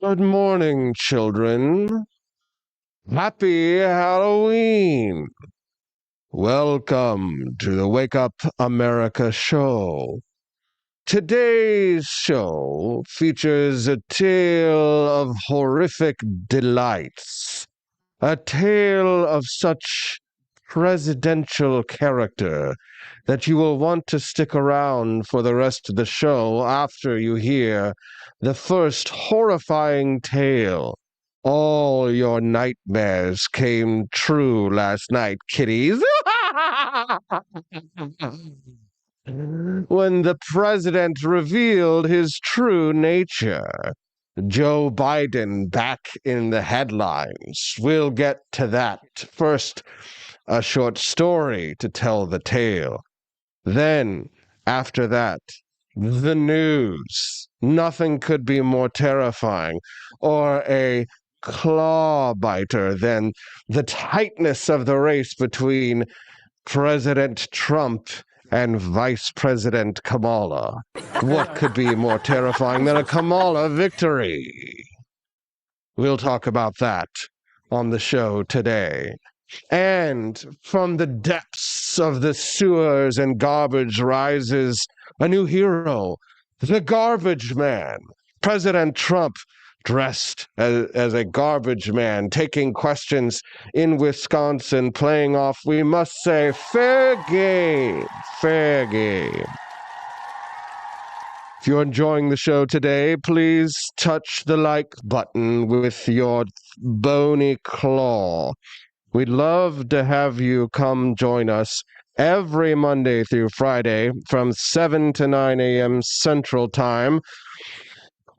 Good morning, children. Happy Halloween. Welcome to the Wake Up America show. Today's show features a tale of horrific delights, a tale of such presidential character that you will want to stick around for the rest of the show after you hear the first horrifying tale. All your nightmares came true last night, kiddies. When the president revealed his true nature. Joe Biden back in the headlines. We'll get to that. First, a short story to tell the tale. Then, after that, the news. Nothing could be more terrifying or a claw biter than the tightness of the race between President Trump and Vice President Kamala. What could be more terrifying than a Kamala victory? We'll talk about that on the show today. And from the depths of the sewers and garbage rises a new hero, the garbage man. President Trump, dressed as a garbage man, taking questions in Wisconsin, playing off, we must say, fair game, fair game. If you're enjoying the show today, please touch the like button with your bony claw. We'd love to have you come join us every Monday through Friday from 7 to 9 a.m. Central Time,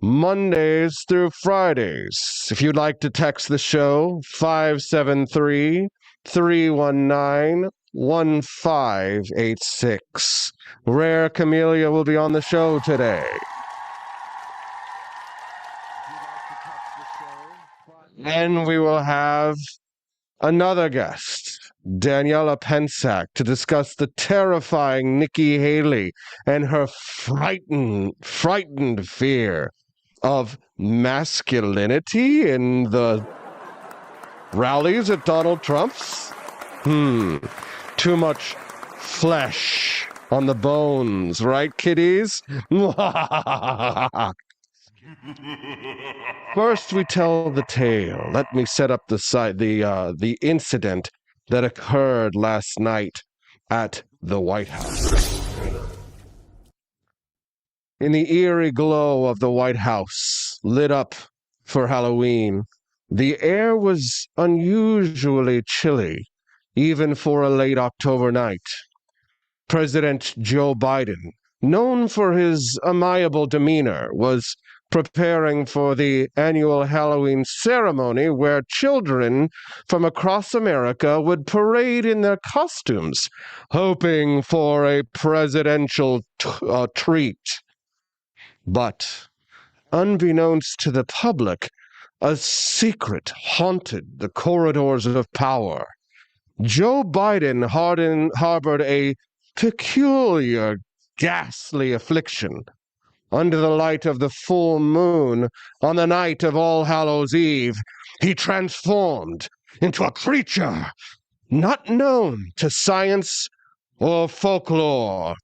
Mondays through Fridays. If you'd like to text the show, 573-319-1586. Rare Camellia will be on the show today. And we will have another guest, Daniela Pensack, to discuss the terrifying Nikki Haley and her frightened fear of masculinity in the rallies at Donald Trump's. Too much flesh on the bones, right, kiddies? First, we tell the tale. Let me set up the incident that occurred last night at the White House. In the eerie glow of the White House, lit up for Halloween, the air was unusually chilly, even for a late October night. President Joe Biden, known for his amiable demeanor, was preparing for the annual Halloween ceremony where children from across America would parade in their costumes, hoping for a presidential treat. But, unbeknownst to the public, a secret haunted the corridors of power. Joe Biden harbored a peculiar, ghastly affliction. Under the light of the full moon, on the night of All Hallows' Eve, he transformed into a creature not known to science or folklore.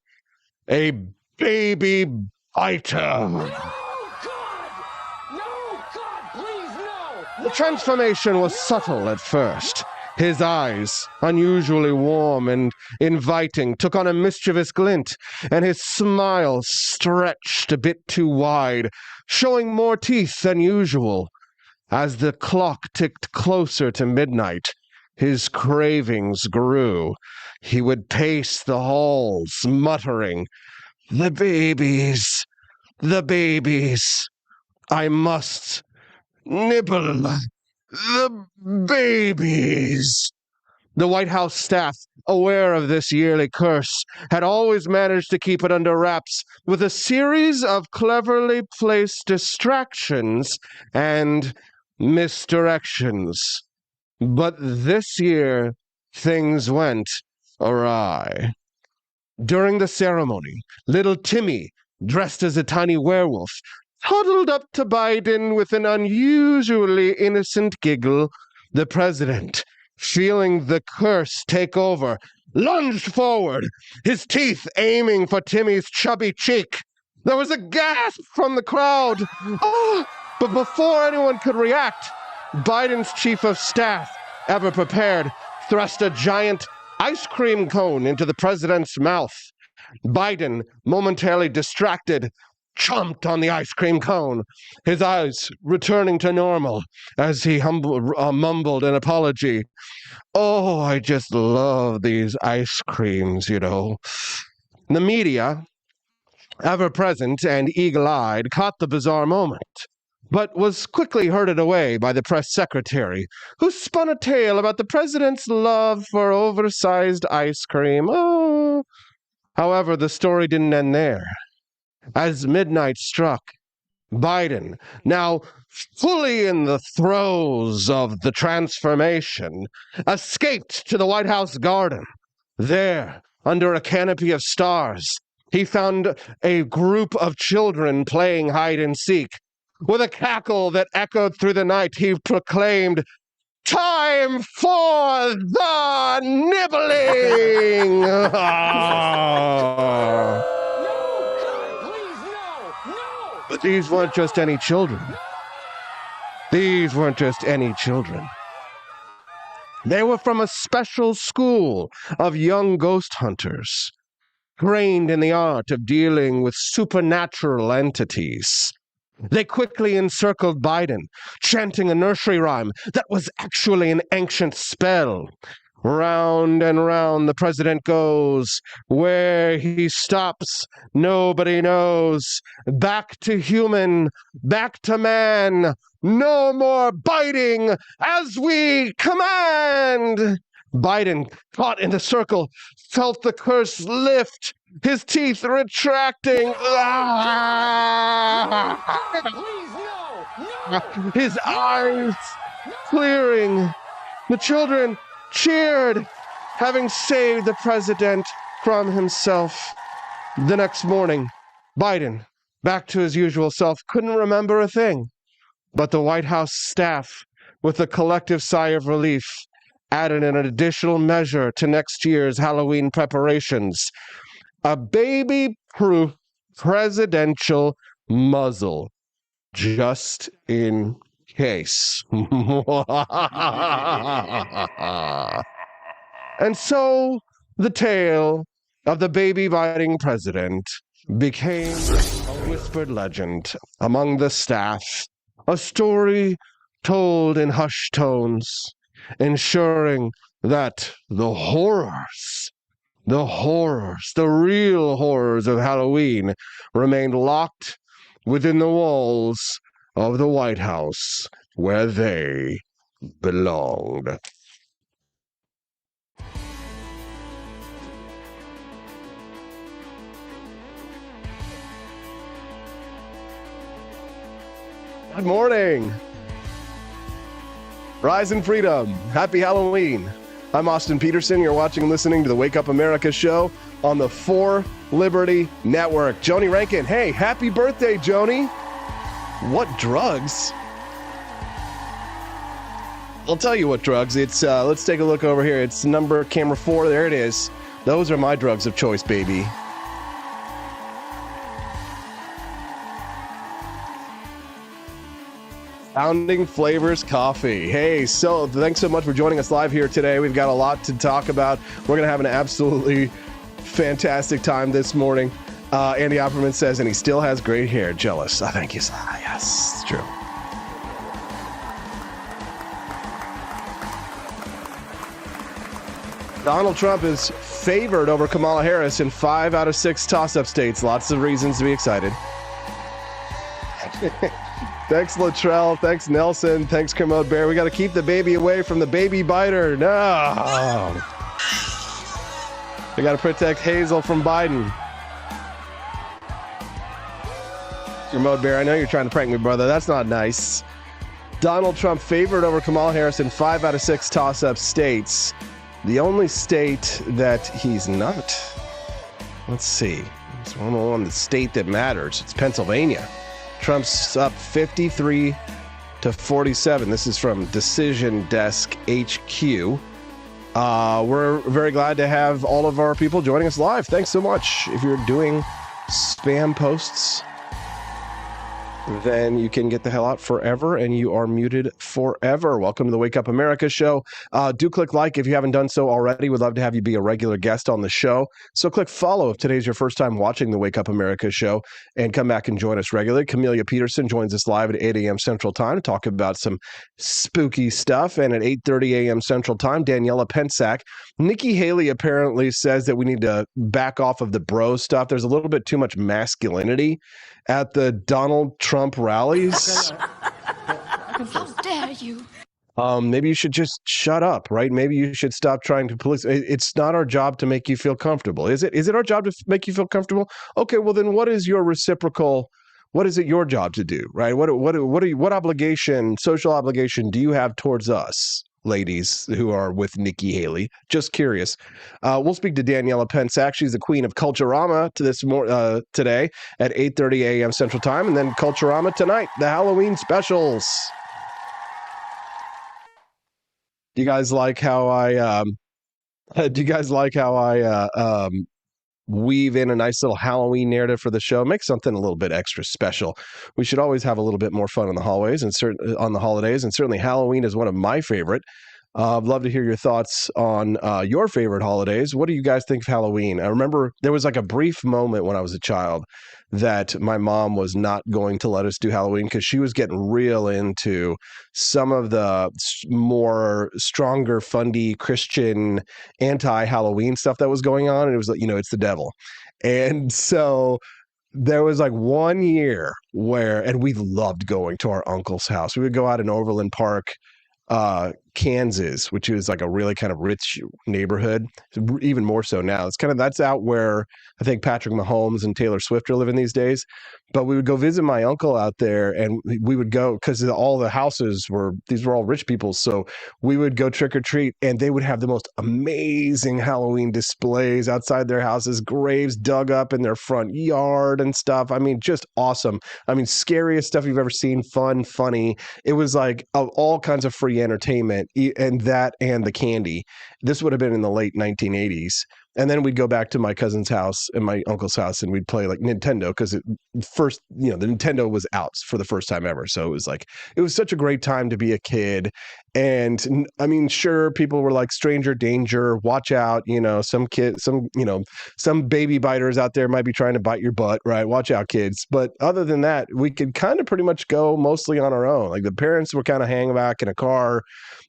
A baby biter. No, God! No, God, please, no! The transformation was subtle at first. His eyes, unusually warm and inviting, took on a mischievous glint, and his smile stretched a bit too wide, showing more teeth than usual. As the clock ticked closer to midnight, his cravings grew. He would pace the halls, muttering, "The babies, the babies. I must nibble the babies." The White House staff, aware of this yearly curse, had always managed to keep it under wraps with a series of cleverly placed distractions and misdirections. But this year, things went awry. During the ceremony, little Timmy, dressed as a tiny werewolf, Huddled up to Biden with an unusually innocent giggle, the president, feeling the curse take over, lunged forward, his teeth aiming for Timmy's chubby cheek. There was a gasp from the crowd. Oh, but before anyone could react, Biden's chief of staff, ever prepared, thrust a giant ice cream cone into the president's mouth. Biden, momentarily distracted, chomped on the ice cream cone, his eyes returning to normal as he mumbled an apology. Oh, I just love these ice creams, you know. The media, ever present and eagle-eyed, caught the bizarre moment, but was quickly herded away by the press secretary, who spun a tale about the president's love for oversized ice cream. Oh. However, the story didn't end there. As midnight struck, Biden, now fully in the throes of the transformation, escaped to the White House garden. There, under a canopy of stars, he found a group of children playing hide and seek. With a cackle that echoed through the night, he proclaimed, "Time for the nibbling!" No, God, please, no! But these weren't just any children. These weren't just any children. They were from a special school of young ghost hunters, trained in the art of dealing with supernatural entities. They quickly encircled Biden, chanting a nursery rhyme that was actually an ancient spell. Round and round the president goes. Where he stops, nobody knows. Back to human, back to man. No more biting as we command. Biden, caught in the circle, felt the curse lift, his teeth retracting. His eyes clearing. The children cheered, having saved the president from himself. The next morning, Biden, back to his usual self, couldn't remember a thing. But the White House staff, with a collective sigh of relief, added an additional measure to next year's Halloween preparations: a baby-proof presidential muzzle, just in case. And so the tale of the baby-biting president became a whispered legend among the staff, a story told in hushed tones, ensuring that the real horrors of Halloween remained locked within the walls of the White House, where they belonged. Good morning. Rise in freedom. Happy Halloween. I'm Austin Peterson. You're watching and listening to the Wake Up America show on the For Liberty Network. Joni Rankin. Hey, happy birthday, Joni. What drugs? I'll tell you what drugs. It's let's take a look over here. It's camera 4. There it is. Those are my drugs of choice, baby. Founding Flavors Coffee. Hey, so thanks so much for joining us live here today. We've got a lot to talk about. We're going to have an absolutely fantastic time this morning. Andy Opperman says, and he still has great hair. Jealous. I think he's, yes, it's true. Donald Trump is favored over Kamala Harris in 5 out of 6 toss-up states. Lots of reasons to be excited. Thanks, Latrell. Thanks, Nelson. Thanks, Kermode Bear. We got to keep the baby away from the baby biter. No. We got to protect Hazel from Biden. Kermode Bear, I know you're trying to prank me, brother. That's not nice. Donald Trump favored over Kamala Harris in 5 out of 6 toss-up states. The only state that he's not. Let's see. It's one on the state that matters. It's Pennsylvania. Trump's up 53-47. This is from Decision Desk HQ. We're very glad to have all of our people joining us live. Thanks so much. If you're doing spam posts, then you can get the hell out forever, and you are muted forever. Welcome to the Wake Up America show. Do click like if you haven't done so already. We'd love to have you be a regular guest on the show. So click follow if today's your first time watching the Wake Up America show, and come back and join us regularly. Camellia Peterson joins us live at 8 a.m. Central Time to talk about some spooky stuff. And at 8:30 a.m. Central Time, Daniela Pensack. Nikki Haley apparently says that we need to back off of the bro stuff. There's a little bit too much masculinity at the Donald Trump rallies. How dare you? Maybe you should just shut up, right? Maybe you should stop trying to police. It's not our job to make you feel comfortable. Is it? Is it our job to make you feel comfortable? Okay, well then what is your reciprocal, what is it your job to do, right? What obligation, social obligation do you have towards us, ladies who are with Nikki Haley? Just curious. We'll speak to Daniela Pensack. She's the queen of Culturama today at 8:30 a.m. Central Time, and then Culturama tonight, the Halloween specials. Do you guys like how I weave in a nice little Halloween narrative for the show? Make something a little bit extra special. We should always have a little bit more fun on the hallways and on the holidays, and certainly Halloween is one of my favorite. I'd love to hear your thoughts on your favorite holidays. What do you guys think of Halloween? I remember there was like a brief moment when I was a child that my mom was not going to let us do Halloween because she was getting real into some of the more stronger, fundy Christian anti-Halloween stuff that was going on. And it was like, it's the devil. And so there was like one year where, and we loved going to our uncle's house. We would go out in Overland Park, Kansas, which is like a really kind of rich neighborhood, even more so now. It's kind of, that's out where I think Patrick Mahomes and Taylor Swift are living these days. But we would go visit my uncle out there, and we would go because all the houses these were all rich people. So we would go trick or treat, and they would have the most amazing Halloween displays outside their houses, graves dug up in their front yard and stuff. I mean, just awesome. I mean, scariest stuff you've ever seen, fun, funny. It was like all kinds of free entertainment, and the candy. This would have been in the late 1980s. And then we'd go back to my cousin's house and my uncle's house, and we'd play like Nintendo because the Nintendo was out for the first time ever. So it was such a great time to be a kid. And I mean, sure, people were like stranger danger, watch out, some baby biters out there might be trying to bite your butt, right? Watch out, kids. But other than that, we could kind of pretty much go mostly on our own. Like the parents were kind of hanging back in a car,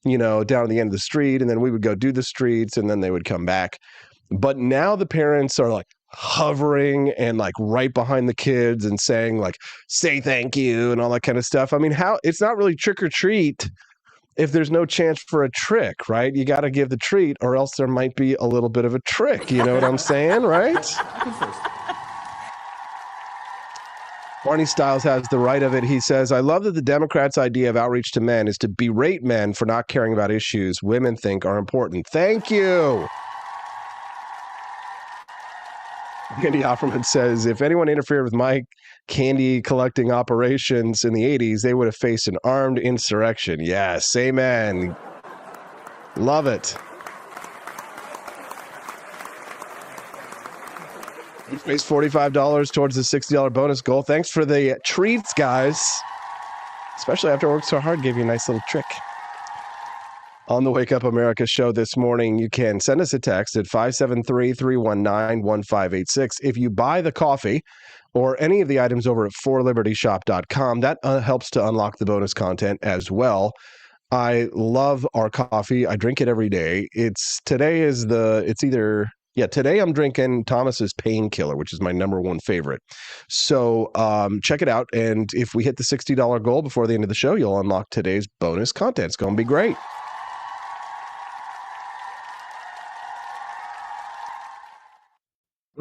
down at the end of the street, and then we would go do the streets, and then they would come back. But now the parents are like hovering and like right behind the kids and saying like, say thank you and all that kind of stuff. I mean, it's not really trick or treat if there's no chance for a trick, right? You got to give the treat or else there might be a little bit of a trick. You know what I'm saying, right? Barney Styles has the right of it. He says, I love that the Democrats' idea of outreach to men is to berate men for not caring about issues women think are important. Thank you. Andy Offerman says, if anyone interfered with my candy collecting operations in the 80s, they would have faced an armed insurrection. Yes, amen. Love it. We faced $45 towards the $60 bonus goal. Thanks for the treats, guys. Especially after I worked so hard, gave you a nice little trick. On the Wake Up America show this morning, you can send us a text at 573-319-1586. If you buy the coffee or any of the items over at forlibertyshop.com, that helps to unlock the bonus content as well. I love our coffee. I drink it every day. Today I'm drinking Thomas's Painkiller, which is my number one favorite. So check it out. And if we hit the $60 goal before the end of the show, you'll unlock today's bonus content. It's going to be great.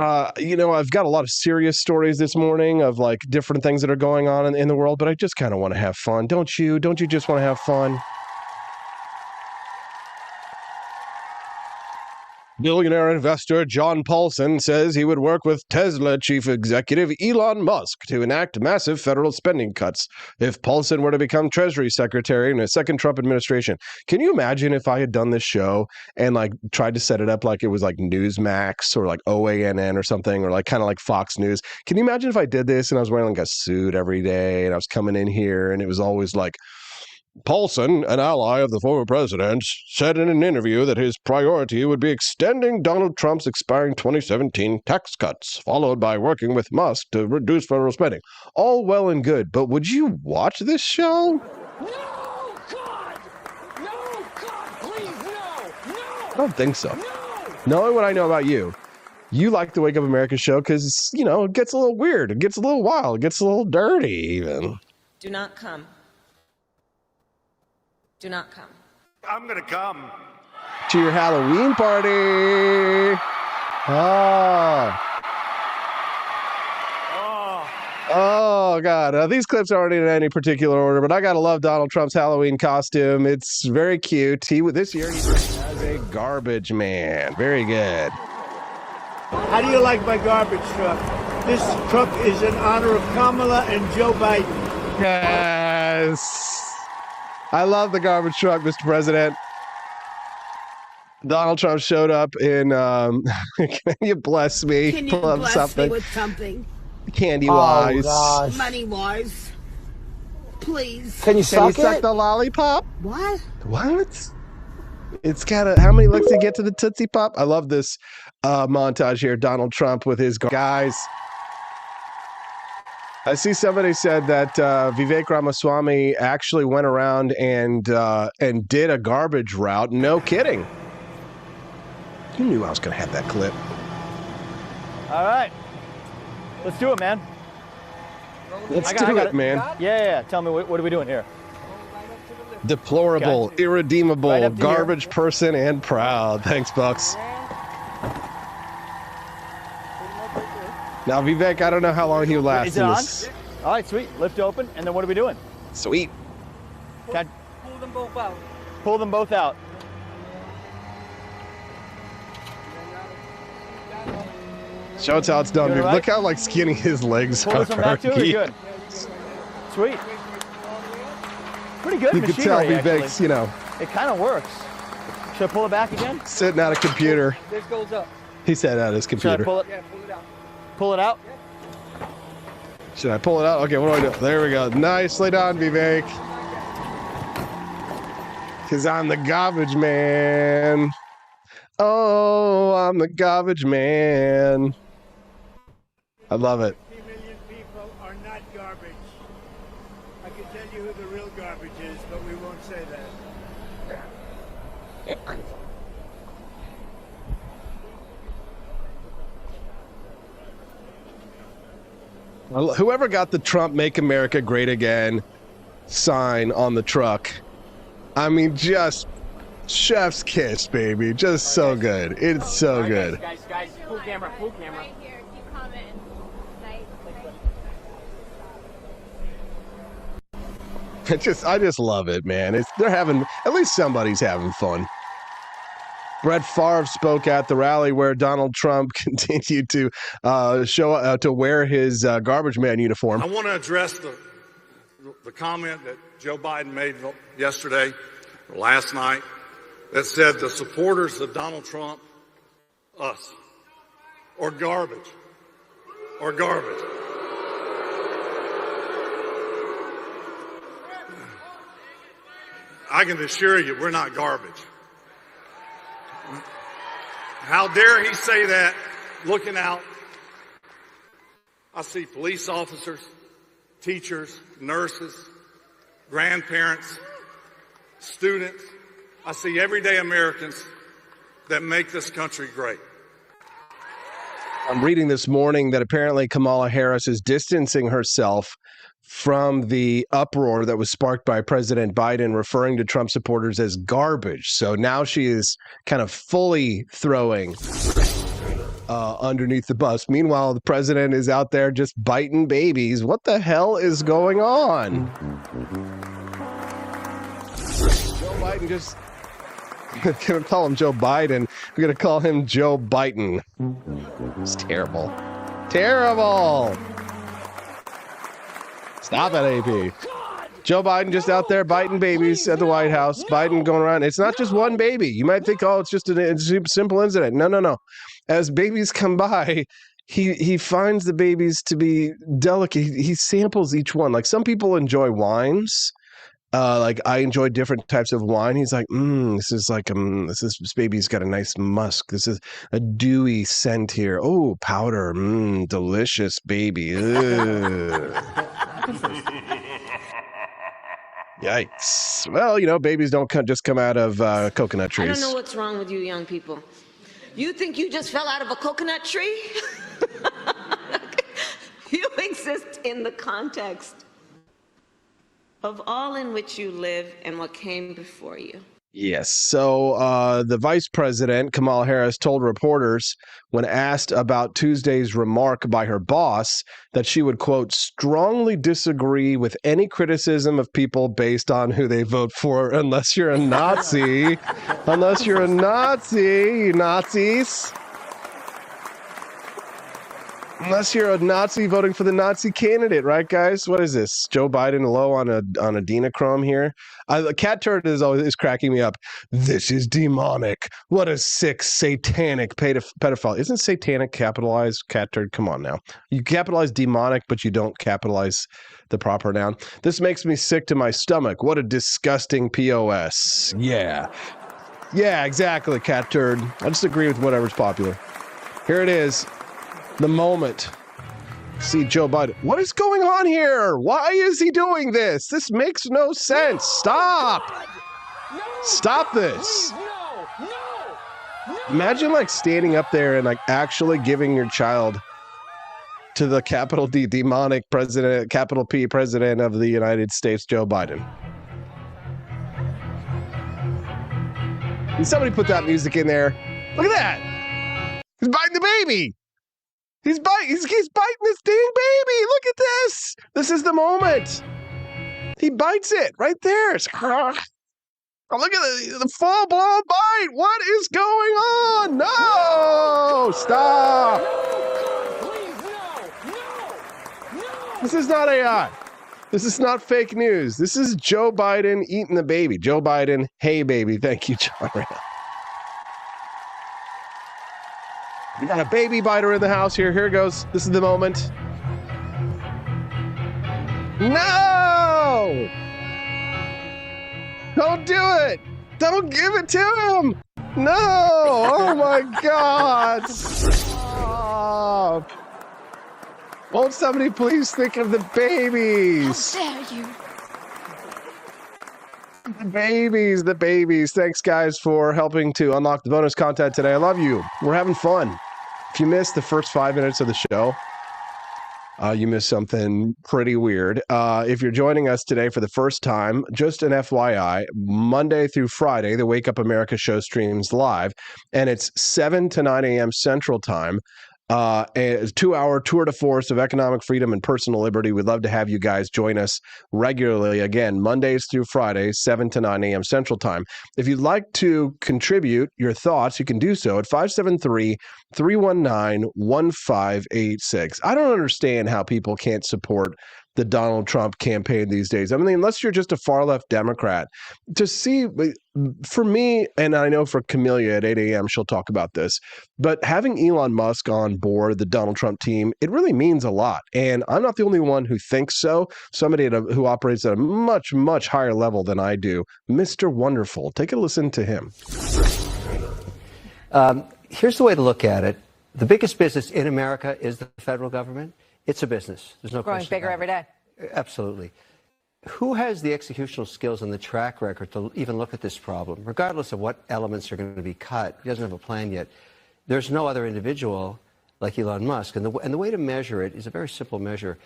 I've got a lot of serious stories this morning of like different things that are going on in the world, but I just kind of want to have fun. Don't you? Don't you just want to have fun? Billionaire investor John Paulson says he would work with Tesla chief executive Elon Musk to enact massive federal spending cuts if Paulson were to become Treasury Secretary in a second Trump administration. Can you imagine if I had done this show and like tried to set it up like it was like Newsmax or like OANN or something, or like kind of like Fox News? Can you imagine if I did this and I was wearing like a suit every day and I was coming in here and it was always like, Paulson, an ally of the former president, said in an interview that his priority would be extending Donald Trump's expiring 2017 tax cuts, followed by working with Musk to reduce federal spending. All well and good, but would you watch this show? No, God! No, God, please, no! I don't think so. Knowing what I know about you, you like the Wake Up America show because, you know, it gets a little weird. It gets a little wild. It gets a little dirty even. Do not come. Do not come. I'm going to come. To your Halloween party. Oh, God. These clips aren't in any particular order, but I got to love Donald Trump's Halloween costume. It's very cute. This year he has a garbage man. Very good. How do you like my garbage truck? This truck is in honor of Kamala and Joe Biden. Yes. I love the garbage truck, Mr. President. Donald Trump showed up in, can you bless me? Can you bless me with something? Candy-wise. Oh, money-wise. Please. Can you suck the lollipop? What? What? It's got how many licks to get to the Tootsie Pop? I love this montage here. Donald Trump with his guys. I see somebody said that Vivek Ramaswamy actually went around and did a garbage route. No kidding. You knew I was going to have that clip. All right. Let's do it, man. Let's do it, man. Yeah. Tell me, what are we doing here? Deplorable, irredeemable, Right up to garbage here. person and proud. Thanks, Bucks. Now, Vivek, I don't know how long he'll last Is it in on? this. All right, sweet. Lift open, and then what are we doing? Sweet. Pull them both out. Pull them both out. Show us how it's done, Good, dude. right? Look how like skinny his legs Pull are. this one back too. You're good. Sweet. Pretty good You can tell machinery, Vivek's, actually. you know, It kind of works. Should I pull it back again? sitting at a computer. This goes up. He said at his Should I computer. pull it? Yeah, pull it out. Pull it out? Should I pull it out? Okay, what do I do? There we go. Nicely done, Vivek. Because I'm the garbage man. Oh, I'm the garbage man. I love it. 50 million people are not garbage. I can tell you who the real garbage is, but we won't say that. Well, whoever got the Trump Make America Great Again sign on the truck, I mean, just chef's kiss, baby. Just so good. It's so good. Guys, full camera. Right here, keep commenting. I just love it, man. They're having, at least somebody's having fun. Brett Favre spoke at the rally where Donald Trump continued to to wear his garbage man uniform. I want to address the comment that Joe Biden made yesterday or last night that said the supporters of Donald Trump, us, are garbage. Or garbage. I can assure you we're not garbage. How dare he say that looking out? I see police officers, teachers, nurses, grandparents, students. I see everyday Americans that make this country great. I'm reading this morning that apparently Kamala Harris is distancing herself from the uproar that was sparked by President Biden referring to Trump supporters as garbage. So now she is kind of fully throwing underneath the bus. Meanwhile, the president is out there just biting babies. What the hell is going on? Joe Biden just We're going to call him Joe Biden. We're going to call him Joe Biden. It's terrible. Terrible. Stop it, AP. Joe Biden just out there biting babies at the White House. Biden going around. It's not just one baby. You might think, oh, it's just a simple incident. No. As babies come by, he finds the babies to be delicate. He samples each one. Like some people enjoy wines. Like I enjoy different types of wine. He's like, this baby's got a nice musk. This is a dewy scent here. Oh, powder. Delicious baby. Yikes. Well, babies don't just come out of coconut trees. I don't know what's wrong with you young people. You think you just fell out of a coconut tree? You exist in the context of all in which you live and what came before you. Yes. So the vice president, Kamala Harris, told reporters when asked about Tuesday's remark by her boss that she would, quote, strongly disagree with any criticism of people based on who they vote for, unless you're a Nazi. Unless you're a Nazi, you Nazis. Unless you're a Nazi voting for the Nazi candidate, right, guys? What is this? Joe Biden low on adrenochrome here. Cat Turd is cracking me up. This is demonic. What a sick, satanic pedophile. Isn't satanic capitalized? Cat Turd, come on now. You capitalize demonic, but you don't capitalize the proper noun. This makes me sick to my stomach. What a disgusting POS. Yeah, exactly, Cat Turd. I just agree with whatever's popular. Here it is. The moment. See Joe Biden. What is going on here? Why is he doing this? This makes no sense. Stop. Stop this. Imagine standing up there and actually giving your child to the capital D demonic president, capital P president of the United States, Joe Biden. And somebody put that music in there. Look at that. He's biting the baby. He's biting this dang baby. Look at this. This is the moment. He bites it right there. Oh, look at the full-blown bite. What is going on? No! Stop. This is not AI. This is not fake news. This is Joe Biden eating the baby. Joe Biden, hey, baby. Thank you, John Rand. We got a baby biter in the house here. Here it goes. This is the moment. No! Don't do it. Don't give it to him. No! Oh my God! Stop! Won't somebody please think of the babies? How dare you? The babies. Thanks, guys, for helping to unlock the bonus content today. I love you. We're having fun. If you missed the first 5 minutes of the show, you missed something pretty weird. If you're joining us today for the first time, just an FYI, Monday through Friday, the Wake Up America show streams live, and it's 7 to 9 a.m. Central Time. A 2-hour tour de force of economic freedom and personal liberty. We'd love to have you guys join us regularly. Again, Mondays through Fridays, 7 to 9 a.m. Central Time. If you'd like to contribute your thoughts, you can do so at 573-319-1586. I don't understand how people can't support the Donald Trump campaign these days. I mean, unless you're just a far left Democrat, to see, for me, and I know for Camelia at 8 a.m., she'll talk about this, but having Elon Musk on board the Donald Trump team, it really means a lot. And I'm not the only one who thinks so. Somebody who operates at a much, much higher level than I do, Mr. Wonderful. Take a listen to him. Here's the way to look at it. The biggest business in America is the federal government. It's a business. There's no growing question. Bigger every day. Absolutely. Who has the executional skills and the track record to even look at this problem, regardless of what elements are going to be cut? He doesn't have a plan yet. There's no other individual like Elon Musk. And the way to measure it is a very simple measure.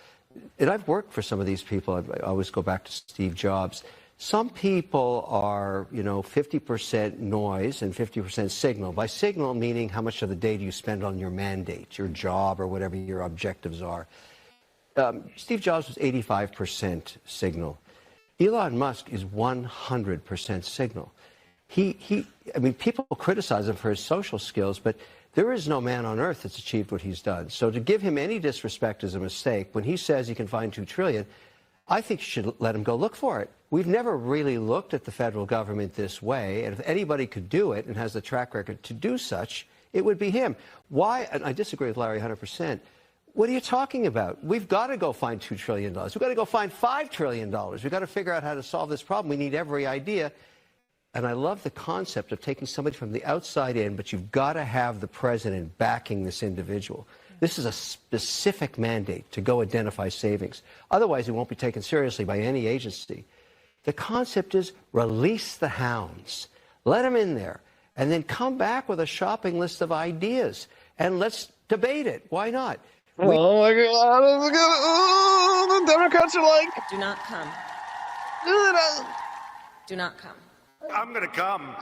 And I've worked for some of these people. I always go back to Steve Jobs. Some people are, 50% noise and 50% signal. By signal, meaning how much of the day do you spend on your mandate, your job, or whatever your objectives are. Steve Jobs was 85% signal. Elon Musk is 100% signal. I mean, people criticize him for his social skills, but there is no man on earth that's achieved what he's done. So to give him any disrespect is a mistake. When he says he can find $2 trillion, I think you should let him go look for it. We've never really looked at the federal government this way, and if anybody could do it and has the track record to do such, it would be him. Why? And I disagree with Larry 100%. What are you talking about? We've got to go find $2 trillion. We've got to go find $5 trillion. We've got to figure out how to solve this problem. We need every idea. And I love the concept of taking somebody from the outside in, but you've got to have the president backing this individual. This is a specific mandate to go identify savings. Otherwise, it won't be taken seriously by any agency. The concept is release the hounds. Let them in there. And then come back with a shopping list of ideas. And let's debate it. Why not? Oh, my God. Oh, the Democrats are like... Do not come. Do not come. I'm going to come.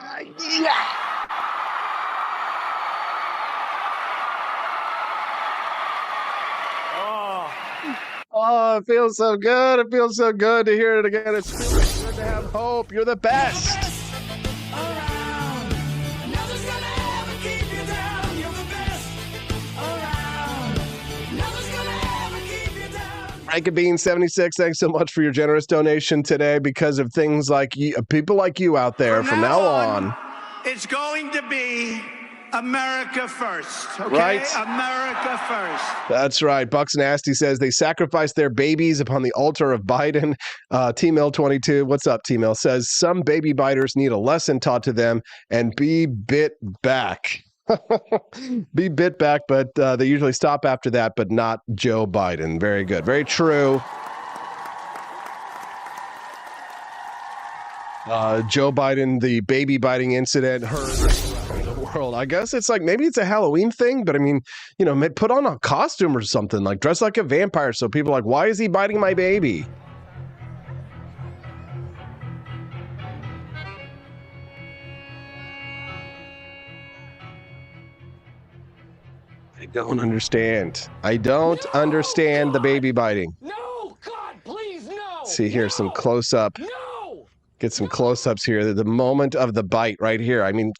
Oh, it feels so good. It feels so good to hear it again. It's feels good to have hope. You're the best. Frank Bean 76, thanks so much for your generous donation today. Because of things like you, people like you out there, from now on, it's going to be America first, okay? Right. America first. That's right. Bucks Nasty says they sacrificed their babies upon the altar of Biden. T-Mail22, what's up, T-Mail, says some baby biters need a lesson taught to them and be bit back. Be bit back, but they usually stop after that, but not Joe Biden. Very good. Very true. Joe Biden, the baby biting incident heard around the world. I guess it's like, maybe it's a Halloween thing, but I mean, you know, put on a costume or something, like dress like a vampire. So people are like, why is he biting my baby? I don't understand. I don't understand the baby biting. No, God, please, no. See here, some close up. No. Get some close-ups here. The moment of the bite right here. I mean,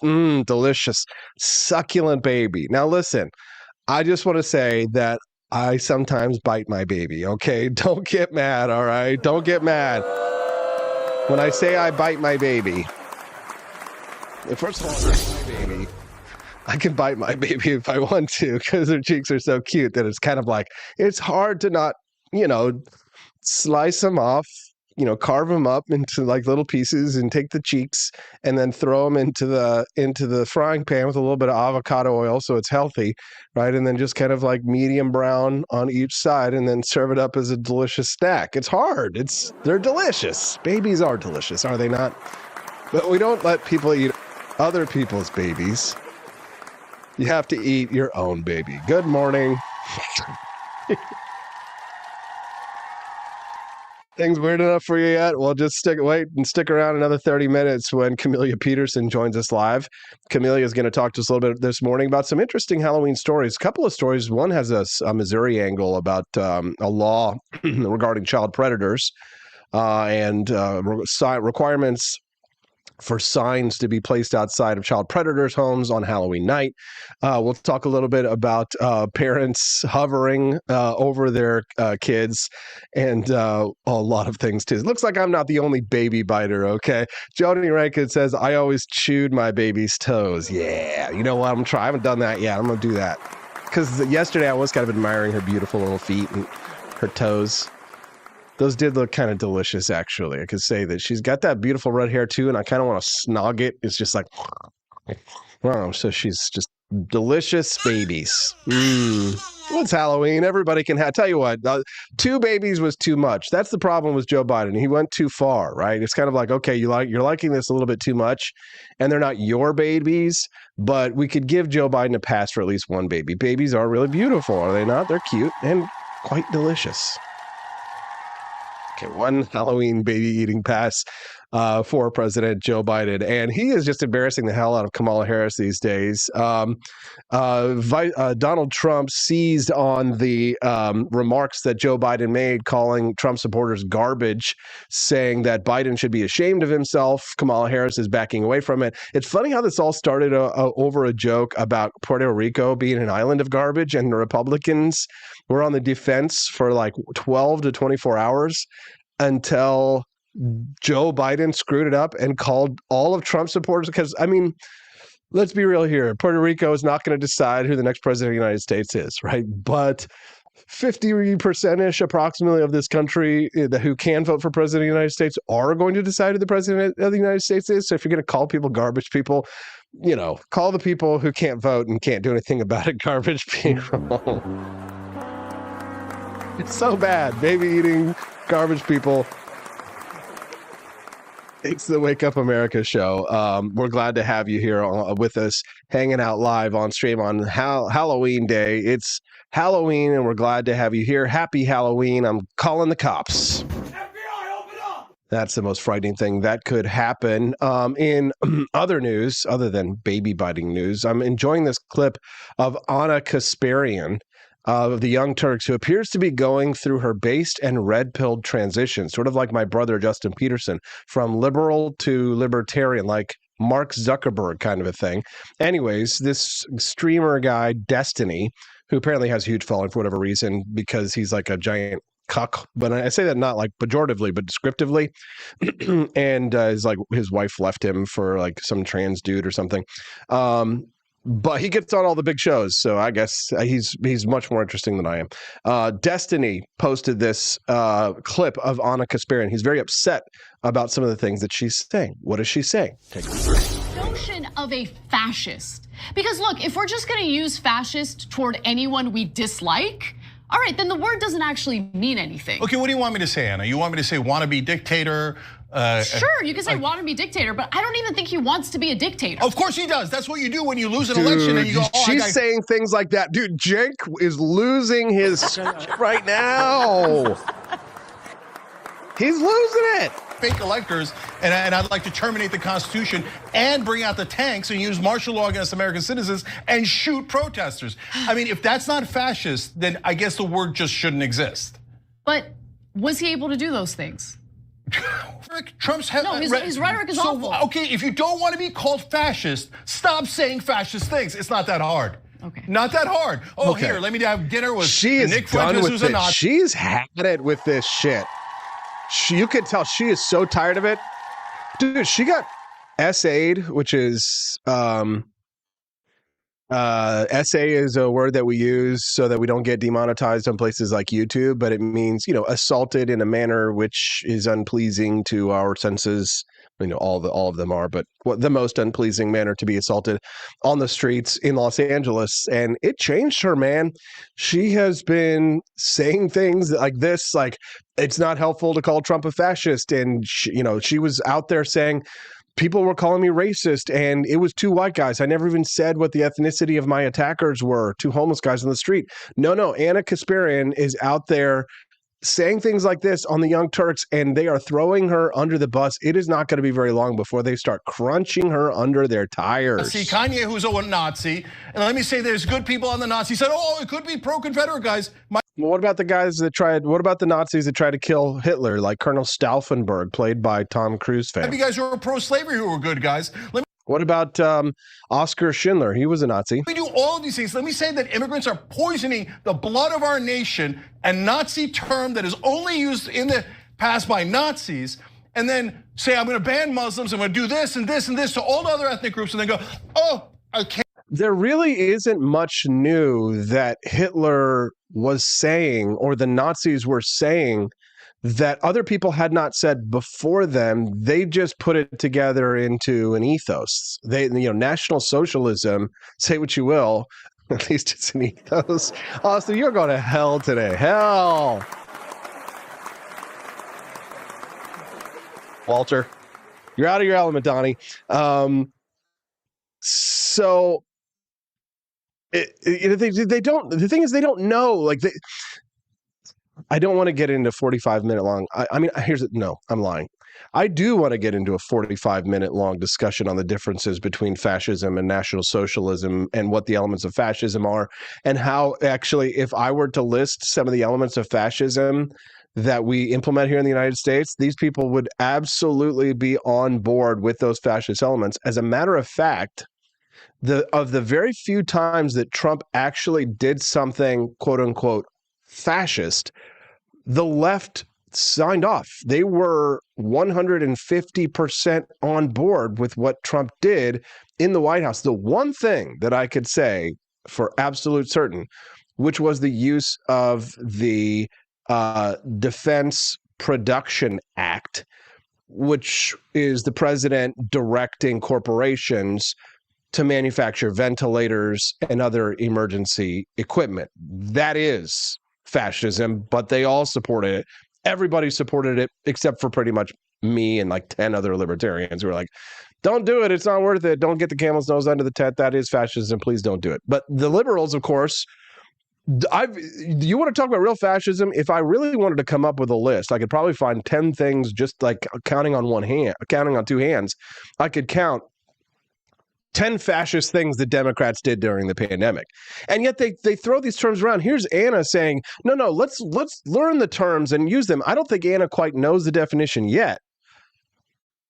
delicious, succulent baby. Now, listen, I just want to say that I sometimes bite my baby, okay? Don't get mad, all right? Don't get mad. When I say I bite my baby, first of all, it's my baby. I can bite my baby if I want to because her cheeks are so cute that it's kind of like, it's hard to not, you know, slice them off, you know, carve them up into like little pieces and take the cheeks and then throw them into the frying pan with a little bit of avocado oil so it's healthy, right? And then just kind of like medium brown on each side and then serve it up as a delicious snack. It's hard. They're delicious. Babies are delicious, are they not? But we don't let people eat other people's babies. You have to eat your own baby. Good morning. Things weird enough for you yet? Well, just stick around another 30 minutes when Camelia Peterson joins us live. Camelia is going to talk to us a little bit this morning about some interesting Halloween stories. A couple of stories. One has a Missouri angle about a law regarding child predators and requirements for signs to be placed outside of child predators' homes on Halloween night. We'll talk a little bit about parents hovering over their kids and a lot of things too. It looks like I'm not the only baby biter, okay? Joni Rankin says, I always chewed my baby's toes. Yeah, you know what? I haven't done that yet. I'm going to do that. Because yesterday I was kind of admiring her beautiful little feet and her toes. Those did look kind of delicious, actually. I could say that she's got that beautiful red hair, too, and I kind of want to snog it. It's just like, wow, so she's just delicious babies. It's Halloween. Everybody can have. Tell you what, 2 babies was too much. That's the problem with Joe Biden. He went too far, right? It's kind of like, okay, you're liking this a little bit too much, and they're not your babies, but we could give Joe Biden a pass for at least one baby. Babies are really beautiful, are they not? They're cute and quite delicious. Okay, one Halloween baby eating pass for President Joe Biden. And he is just embarrassing the hell out of Kamala Harris these days. Donald Trump seized on the remarks that Joe Biden made, calling Trump supporters garbage, saying that Biden should be ashamed of himself. Kamala Harris is backing away from it. It's funny how this all started over a joke about Puerto Rico being an island of garbage, and the Republicans were on the defense for like 12 to 24 hours until Joe Biden screwed it up and called all of Trump supporters. Because, I mean, let's be real here. Puerto Rico is not going to decide who the next president of the United States is, right? But 50%-ish approximately of this country who can vote for president of the United States are going to decide who the president of the United States is. So if you're going to call people garbage people, you know, call the people who can't vote and can't do anything about it garbage people. It's so bad. Baby eating garbage people. It's the Wake Up America show. We're glad to have you here with us, hanging out live on stream on Halloween Day. It's Halloween, and we're glad to have you here. Happy Halloween. I'm calling the cops. FBI, open up! That's the most frightening thing that could happen. In other news, other than baby biting news, I'm enjoying this clip of Ana Kasparian of the Young Turks, who appears to be going through her based and red-pilled transition, sort of like my brother Justin Peterson, from liberal to libertarian, like Mark Zuckerberg kind of a thing. Anyways, this streamer guy, Destiny, who apparently has a huge following for whatever reason, because he's like a giant cuck, but I say that not like pejoratively, but descriptively, and is like his wife left him for like some trans dude or something. But he gets on all the big shows, so I guess he's much more interesting than I am. Destiny posted this clip of Ana Kasparian. He's very upset about some of the things that she's saying. What is she saying? Take a notion of a fascist. Because look, if we're just going to use fascist toward anyone we dislike, all right, then the word doesn't actually mean anything. Okay, what do you want me to say, Anna? You want me to say wannabe dictator? Sure, you can say wannabe dictator, but I don't even think he wants to be a dictator. Of course he does. That's what you do when you lose an election and you go, oh, she's saying things like that. Dude, Cenk is losing his right now. He's losing it. Fake electors, and I'd like to terminate the Constitution and bring out the tanks and use martial law against American citizens and shoot protesters. I mean, if that's not fascist, then I guess the word just shouldn't exist. But was he able to do those things? Trump's his rhetoric is awful. Okay, if you don't want to be called fascist, stop saying fascist things. It's not that hard. Okay. Not that hard. Oh, okay. Here, let me have dinner with Nick Fuentes, who's a Nazi. She's had it with this shit. You could tell she is so tired of it. Dude, she got SA'd, which is SA is a word that we use so that we don't get demonetized on places like YouTube, but it means, you know, assaulted in a manner which is unpleasing to our senses. You know, all of them are, but the most unpleasing manner to be assaulted on the streets in Los Angeles. And it changed her, man. She has been saying things like this, like it's not helpful to call Trump a fascist. And she was out there saying, people were calling me racist, and it was two white guys. I never even said what the ethnicity of my attackers were, two homeless guys on the street. No, Ana Kasparian is out there saying things like this on the Young Turks, and they are throwing her under the bus. It is not going to be very long before they start crunching her under their tires. See, Kanye, who's a Nazi, and let me say there's good people on the Nazi side. Oh, it could be pro-Confederate guys. Well, what about the guys that what about the Nazis that tried to kill Hitler, like Colonel Stauffenberg, played by Tom Cruise fan? You guys who are pro-slavery who were good guys. What about Oskar Schindler? He was a Nazi. We do all of these things. Let me say that immigrants are poisoning the blood of our nation, a Nazi term that is only used in the past by Nazis, and then say, I'm going to ban Muslims, I'm going to do this and this and this to all the other ethnic groups, and then go, oh, I can't. There really isn't much new that Hitler was saying or the Nazis were saying that other people had not said before them. They just put it together into an ethos. National Socialism, say what you will, at least it's an ethos. Austin, you're going to hell today. Hell. Walter, you're out of your element, Donnie. They don't. The thing is, they don't know. Like I don't want to get into 45-minute long. I'm lying. I do want to get into a 45-minute long discussion on the differences between fascism and National Socialism and what the elements of fascism are, and how actually, if I were to list some of the elements of fascism that we implement here in the United States, these people would absolutely be on board with those fascist elements. As a matter of fact, of the very few times that Trump actually did something, quote unquote, fascist, the left signed off. They were 150% on board with what Trump did in the White House. The one thing that I could say for absolute certain, which was the use of the Defense Production Act, which is the president directing corporations to manufacture ventilators and other emergency equipment. That is fascism, but they all supported it. Everybody supported it except for pretty much me and like 10 other libertarians who were like, don't do it. It's not worth it. Don't get the camel's nose under the tent. That is fascism. Please don't do it. But the liberals, of course, you want to talk about real fascism? If I really wanted to come up with a list, I could probably find 10 things just like counting on two hands. I could count 10 fascist things that Democrats did during the pandemic. And yet they throw these terms around. Here's Anna saying, no, let's learn the terms and use them. I don't think Anna quite knows the definition yet.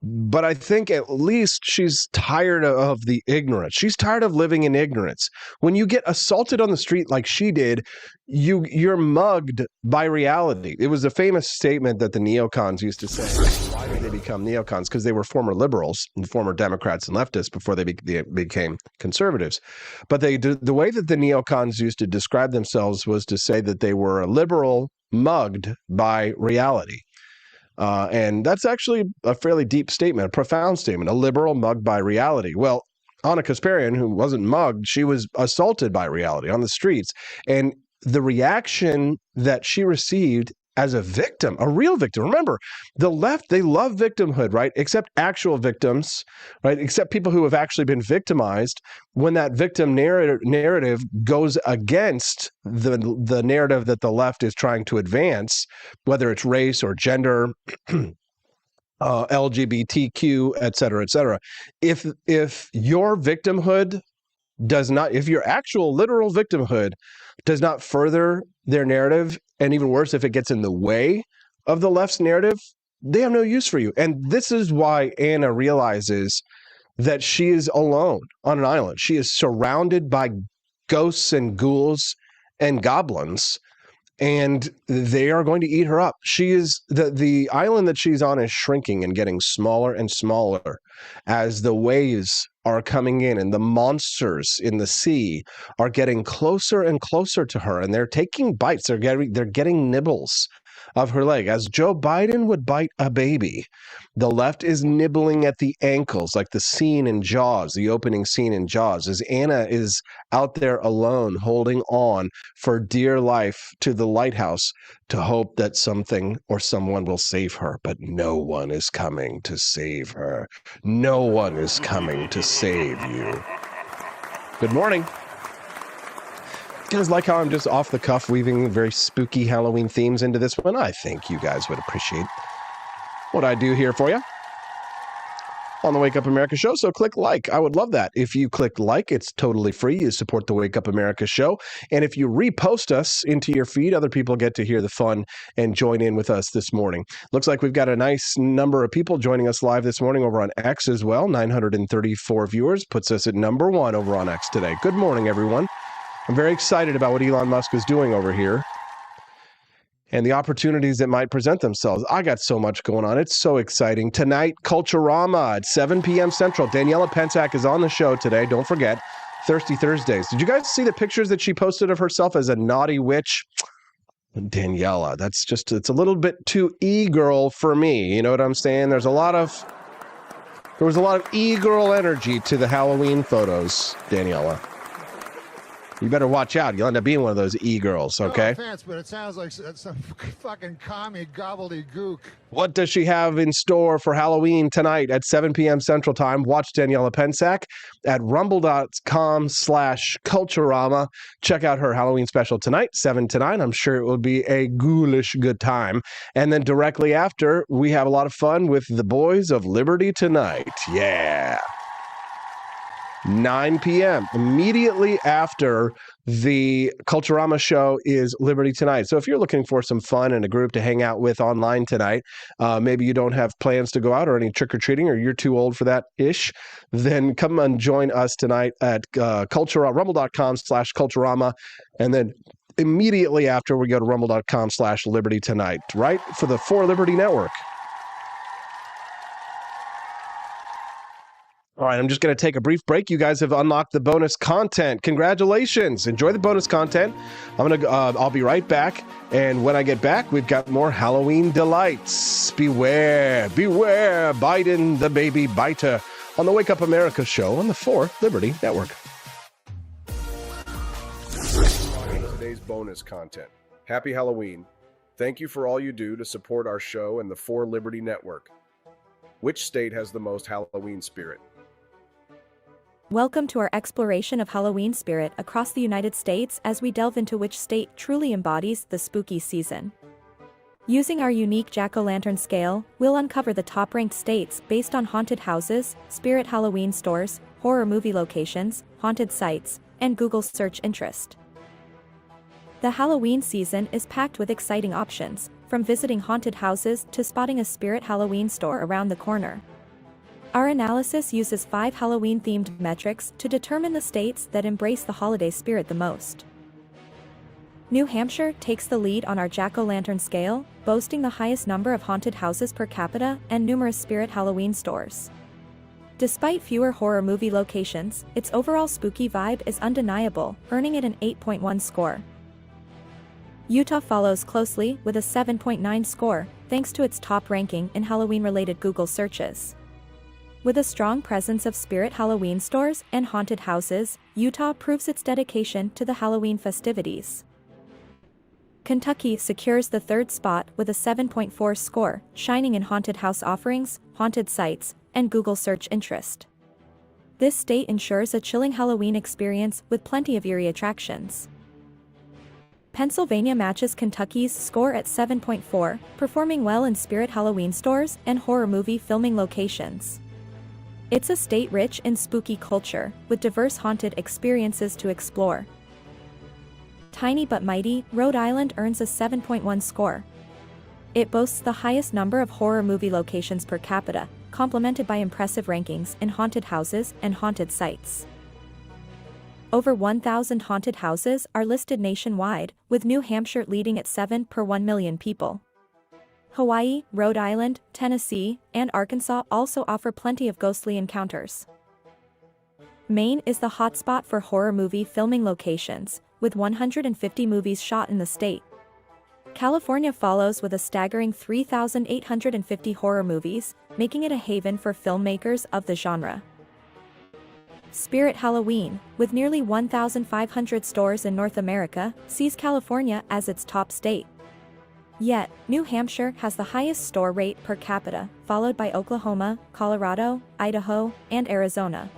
But I think at least she's tired of the ignorance. She's tired of living in ignorance. When you get assaulted on the street like she did, you're mugged by reality. It was a famous statement that the neocons used to say. Why did they become neocons? Because they were former liberals and former Democrats and leftists before they became conservatives. But the way that the neocons used to describe themselves was to say that they were a liberal mugged by reality. And that's actually a fairly deep statement, a profound statement, a liberal mugged by reality. Well, Anna Kasparian, who wasn't mugged, she was assaulted by reality on the streets. And the reaction that she received as a victim, a real victim. Remember, the left, they love victimhood, right? Except actual victims, right? Except people who have actually been victimized. When that victim narrative goes against the narrative that the left is trying to advance, whether it's race or gender, LGBTQ, et cetera, et cetera. If your victimhood does not, if your actual literal victimhood does not further their narrative, and even worse, if it gets in the way of the left's narrative, they have no use for you. And this is why Anna realizes that she is alone on an island. She is surrounded by ghosts and ghouls and goblins, and they are going to eat her up. She is the island that she's on is shrinking and getting smaller and smaller as the waves are coming in and the monsters in the sea are getting closer and closer to her, and they're taking bites. They're getting nibbles of her leg. As Joe Biden would bite a baby, the left is nibbling at the ankles, like the scene in Jaws, the opening scene in Jaws, as Anna is out there alone, holding on for dear life to the lighthouse to hope that something or someone will save her. But no one is coming to save her. No one is coming to save you. Good morning. You guys like how I'm just off the cuff weaving very spooky Halloween themes into this one? I think you guys would appreciate what I do here for you on the Wake Up America show. So click like. I would love that. If you click like, it's totally free. You support the Wake Up America show. And if you repost us into your feed, other people get to hear the fun and join in with us this morning. Looks like we've got a nice number of people joining us live this morning over on X as well. 934 viewers puts us at number 1 over on X today. Good morning, everyone. I'm very excited about what Elon Musk is doing over here and the opportunities that might present themselves. I got so much going on. It's so exciting. Tonight, Culturama at 7 p.m. Central. Daniela Pensac is on the show today. Don't forget, Thirsty Thursdays. Did you guys see the pictures that she posted of herself as a naughty witch? Daniela, it's a little bit too e-girl for me. You know what I'm saying? There was a lot of e-girl energy to the Halloween photos, Daniela. You better watch out. You'll end up being one of those e-girls, okay? No offense, but it sounds like some fucking commie gobbledygook. What does she have in store for Halloween tonight at 7 p.m. Central Time? Watch Daniela Pensack at rumble.com/Culturama. Check out her Halloween special tonight, 7 to 9. I'm sure it will be a ghoulish good time. And then directly after, we have a lot of fun with the Boys of Liberty tonight. Yeah. 9 p.m. Immediately after the Culturama show is Liberty Tonight. So if you're looking for some fun and a group to hang out with online tonight, maybe you don't have plans to go out or any trick-or-treating, or you're too old for that ish, then come and join us tonight at rumble.com/Culturama. And then immediately after, we go to rumble.com/Liberty Tonight, right? For the For Liberty Network. All right, I'm just going to take a brief break. You guys have unlocked the bonus content. Congratulations. Enjoy the bonus content. I'll be right back. And when I get back, we've got more Halloween delights. Beware, beware, Biden the baby biter on the Wake Up America show on the For Liberty Network. Today's bonus content. Happy Halloween. Thank you for all you do to support our show and the For Liberty Network. Which state has the most Halloween spirit? Welcome to our exploration of Halloween spirit across the United States as we delve into which state truly embodies the spooky season. Using our unique jack-o'-lantern scale, we'll uncover the top-ranked states based on haunted houses, spirit Halloween stores, horror movie locations, haunted sites, and Google search interest. The Halloween season is packed with exciting options, from visiting haunted houses to spotting a spirit Halloween store around the corner. Our analysis uses 5 Halloween-themed metrics to determine the states that embrace the holiday spirit the most. New Hampshire takes the lead on our jack-o'-lantern scale, boasting the highest number of haunted houses per capita and numerous spirit Halloween stores. Despite fewer horror movie locations, its overall spooky vibe is undeniable, earning it an 8.1 score. Utah follows closely with a 7.9 score, thanks to its top ranking in Halloween-related Google searches. With a strong presence of spirit Halloween stores and haunted houses, Utah proves its dedication to the Halloween festivities. Kentucky secures the 3rd spot with a 7.4 score, shining in haunted house offerings, haunted sites, and Google search interest. This state ensures a chilling Halloween experience with plenty of eerie attractions. Pennsylvania matches Kentucky's score at 7.4, performing well in spirit Halloween stores and horror movie filming locations. It's a state rich in spooky culture, with diverse haunted experiences to explore. Tiny but mighty, Rhode Island earns a 7.1 score. It boasts the highest number of horror movie locations per capita, complemented by impressive rankings in haunted houses and haunted sites. Over 1,000 haunted houses are listed nationwide, with New Hampshire leading at 7 per 1 million people. Hawaii, Rhode Island, Tennessee, and Arkansas also offer plenty of ghostly encounters. Maine is the hotspot for horror movie filming locations, with 150 movies shot in the state. California follows with a staggering 3,850 horror movies, making it a haven for filmmakers of the genre. Spirit Halloween, with nearly 1,500 stores in North America, sees California as its top state. Yet, New Hampshire has the highest store rate per capita, followed by Oklahoma, Colorado, Idaho, and Arizona.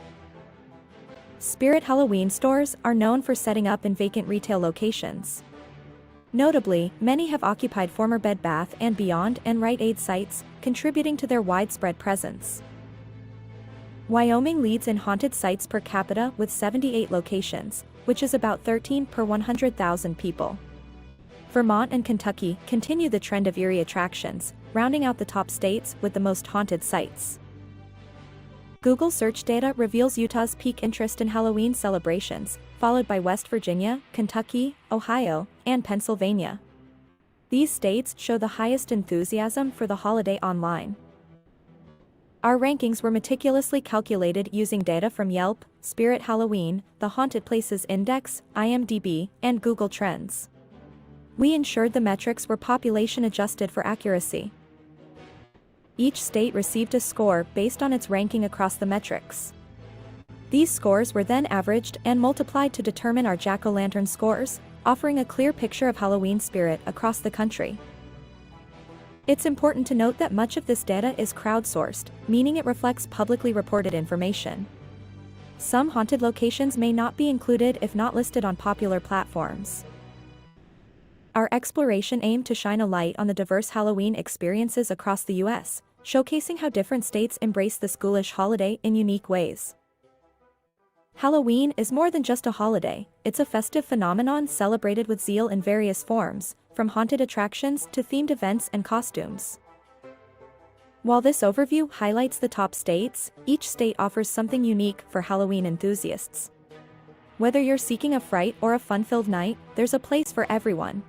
Spirit Halloween stores are known for setting up in vacant retail locations. Notably, many have occupied former Bed Bath & Beyond and Rite Aid sites, contributing to their widespread presence. Wyoming leads in haunted sites per capita with 78 locations, which is about 13 per 100,000 people. Vermont and Kentucky continue the trend of eerie attractions, rounding out the top states with the most haunted sites. Google search data reveals Utah's peak interest in Halloween celebrations, followed by West Virginia, Kentucky, Ohio, and Pennsylvania. These states show the highest enthusiasm for the holiday online. Our rankings were meticulously calculated using data from Yelp, Spirit Halloween, the Haunted Places Index, IMDb, and Google Trends. We ensured the metrics were population adjusted for accuracy. Each state received a score based on its ranking across the metrics. These scores were then averaged and multiplied to determine our jack-o'-lantern scores, offering a clear picture of Halloween spirit across the country. It's important to note that much of this data is crowdsourced, meaning it reflects publicly reported information. Some haunted locations may not be included if not listed on popular platforms. Our exploration aimed to shine a light on the diverse Halloween experiences across the U.S., showcasing how different states embrace this ghoulish holiday in unique ways. Halloween is more than just a holiday, it's a festive phenomenon celebrated with zeal in various forms, from haunted attractions to themed events and costumes. While this overview highlights the top states, each state offers something unique for Halloween enthusiasts. Whether you're seeking a fright or a fun-filled night, there's a place for everyone.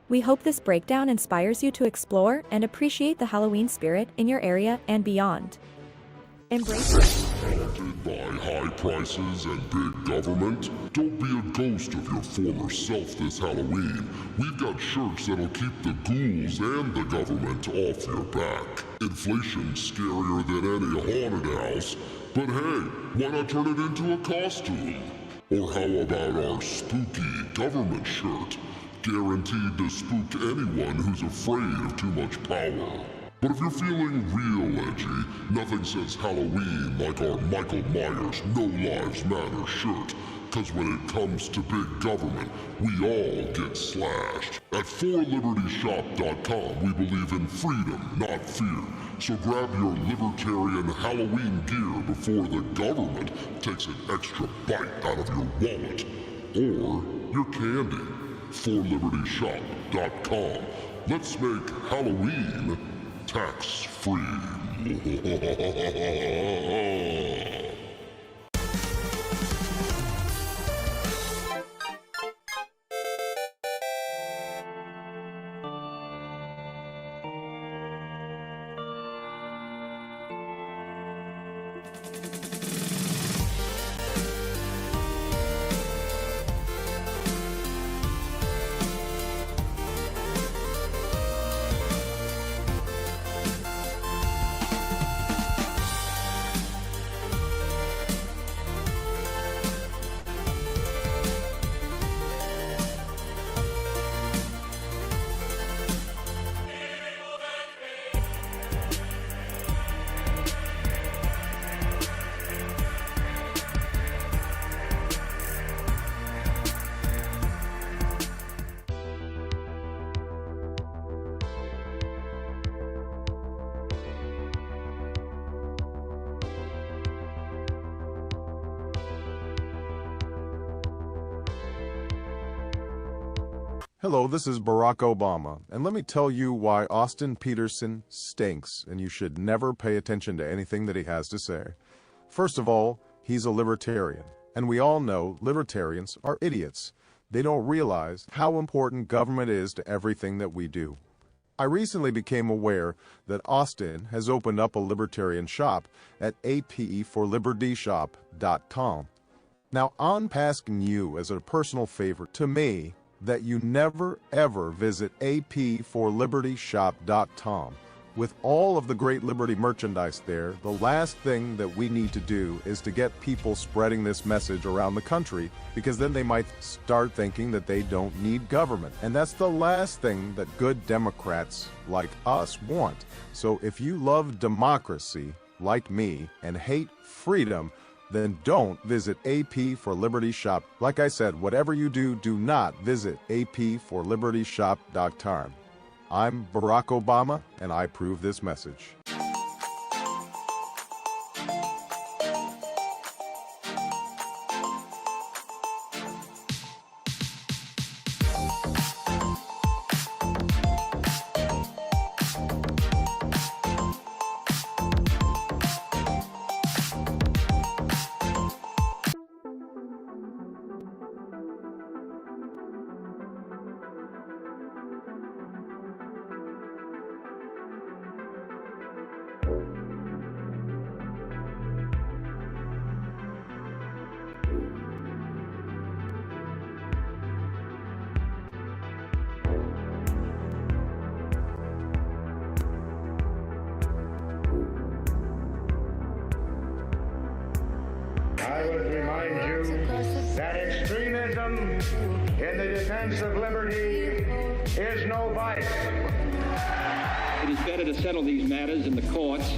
We hope this breakdown inspires you to explore and appreciate the Halloween spirit in your area and beyond. Embrace it. Haunted by high prices and big government? Don't be a ghost of your former self this Halloween. We've got shirts that'll keep the ghouls and the government off your back. Inflation's scarier than any haunted house, but hey, why not turn it into a costume? Or how about our spooky government shirt? Guaranteed to spook anyone who's afraid of too much power. But if you're feeling real edgy, nothing says Halloween like our Michael Myers No Lives Matter shirt. Cause when it comes to big government, we all get slashed. At 4libertyshop.com, we believe in freedom, not fear. So grab your libertarian Halloween gear before the government takes an extra bite out of your wallet. Or your candy. 4libertyshop.com. Let's make Halloween tax-free. Hello, this is Barack Obama, and let me tell you why Austin Peterson stinks, and you should never pay attention to anything that he has to say. First of all, he's a libertarian, and we all know libertarians are idiots. They don't realize how important government is to everything that we do. I recently became aware that Austin has opened up a libertarian shop at apeforlibertyshop.com. Now, I'm asking you as a personal favor to me that you never ever visit apeforlibertyshop.com. With all of the great Liberty merchandise there, the last thing that we need to do is to get people spreading this message around the country, because then they might start thinking that they don't need government. And that's the last thing that good Democrats like us want. So if you love democracy, like me, and hate freedom, then don't visit AP for Liberty Shop. Like I said, whatever you do, do not visit aporlibertyshop.com. I'm Barack Obama, and I approve this message. remind you that extremism in the defense of liberty is no vice. It is better to settle these matters in the courts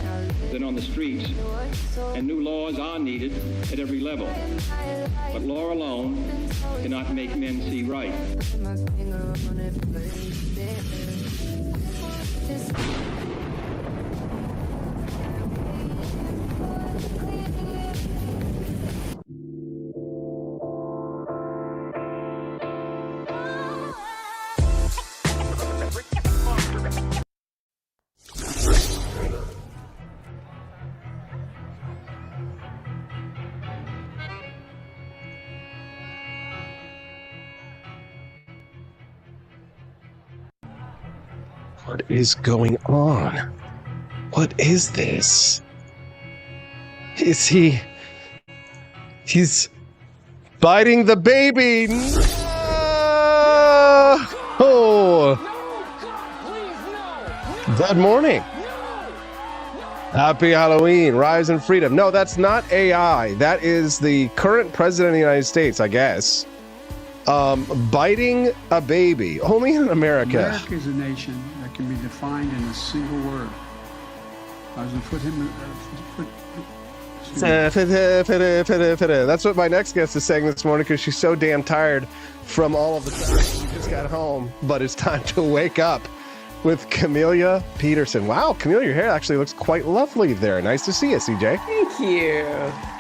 than on the streets, and new laws are needed at every level. But law alone cannot make men see right. What is going on? What is this? He's biting the baby. No! Oh. Good morning. Happy Halloween, rise and freedom. No, that's not AI. That is the current president of the United States, I guess. Biting a baby. Only in America. America is a nation that can be defined in a single word. I was going to put him. That's what my next guest is saying this morning because she's so damn tired from all of the time she just got home. But it's time to wake up with Camelia Peterson. Wow, Camelia, your hair actually looks quite lovely there. Nice to see you, CJ. Thank you.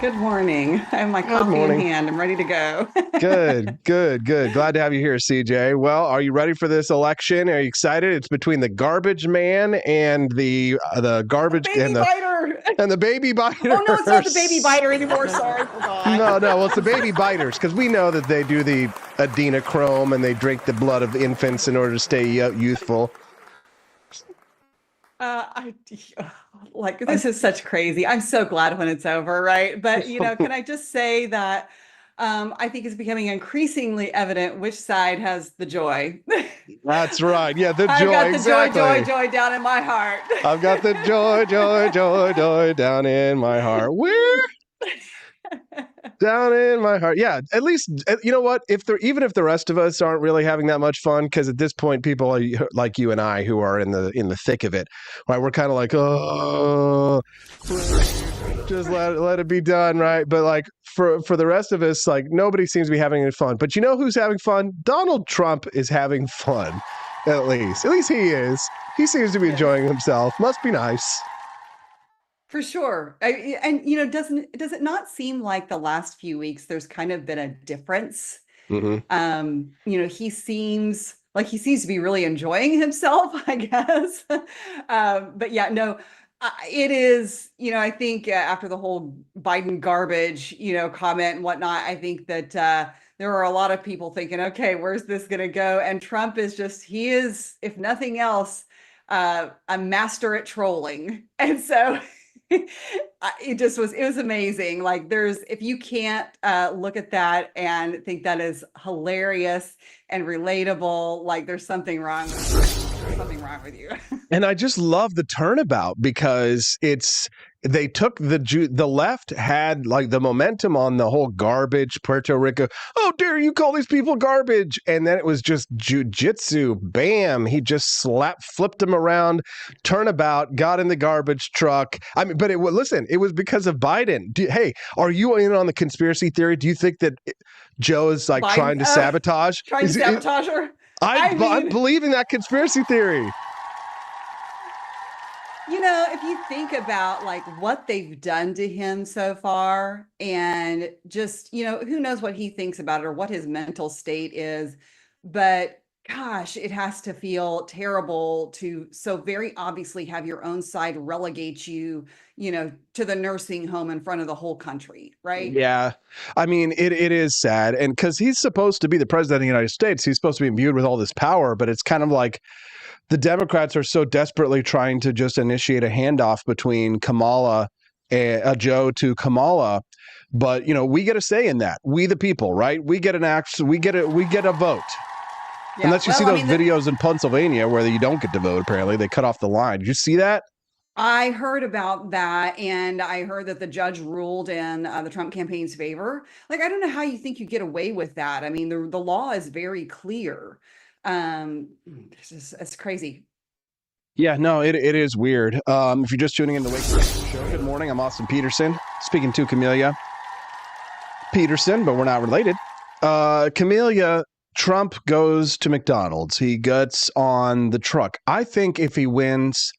Good morning. I have my coffee in hand. I'm ready to go. Good. Glad to have you here, CJ. Well, are you ready for this election? Are you excited? It's between the garbage man and the garbage and the baby biter. Oh no, it's not the baby biter anymore. Sorry, forgot. No, well, it's the baby biters because we know that they do the adrenochrome and they drink the blood of infants in order to stay youthful. This is such crazy. I'm so glad when it's over, right? But can I just say that I think it's becoming increasingly evident which side has the joy. That's right. Yeah, the joy. I've got the exactly. joy down in my heart. I've got the joy down in my heart. Where? Down in my heart. Yeah, at least you know what? Even if the rest of us aren't really having that much fun, because at this point, people like you and I who are in the thick of it, right? We're kind of like, oh, just let it be done, right? But like for the rest of us, like nobody seems to be having any fun. But you know who's having fun? Donald Trump is having fun. At least he is. He seems to be enjoying himself. Must be nice. For sure. Does it not seem like the last few weeks there's kind of been a difference? Mm-hmm. He seems to be really enjoying himself, I guess. But yeah, no, it is, I think after the whole Biden garbage, comment and whatnot, I think that there are a lot of people thinking, okay, where's this going to go? And Trump he is, if nothing else, a master at trolling. And so it was amazing. Like if you can't look at that and think that is hilarious and relatable, like there's something wrong with you. And I just love the turnabout because they took the left had like the momentum on the whole garbage Puerto Rico. Oh, dare you call these people garbage? And then it was just jujitsu. Bam. He just flipped him around, turnabout, got in the garbage truck. I mean, but it was because of Biden. Hey, are you in on the conspiracy theory? Do you think that Joe is like Biden, trying to sabotage? Trying to sabotage her? I'm believing that conspiracy theory. If you think about like what they've done to him so far and just, who knows what he thinks about it or what his mental state is, but gosh, it has to feel terrible to so very obviously have your own side relegate you, to the nursing home in front of the whole country, right? Yeah. I mean, it is sad. And because he's supposed to be the president of the United States, he's supposed to be imbued with all this power, but it's kind of like the Democrats are so desperately trying to just initiate a handoff between Joe to Kamala. But, we get a say in that. We, the people, right? We get we get a vote. Yeah, unless you see those videos in Pennsylvania where you don't get to vote, apparently. They cut off the line. Did you see that? I heard about that, and I heard that the judge ruled in the Trump campaign's favor. Like, I don't know how you think you get away with that. I mean, the law is very clear. It's crazy. Yeah, no, it is weird. If you're just tuning in to Wake Up Show, good morning. I'm Austin Peterson, speaking to Camelia Peterson, but we're not related. Camelia, Trump goes to McDonald's. He gets on the truck. I think if he wins,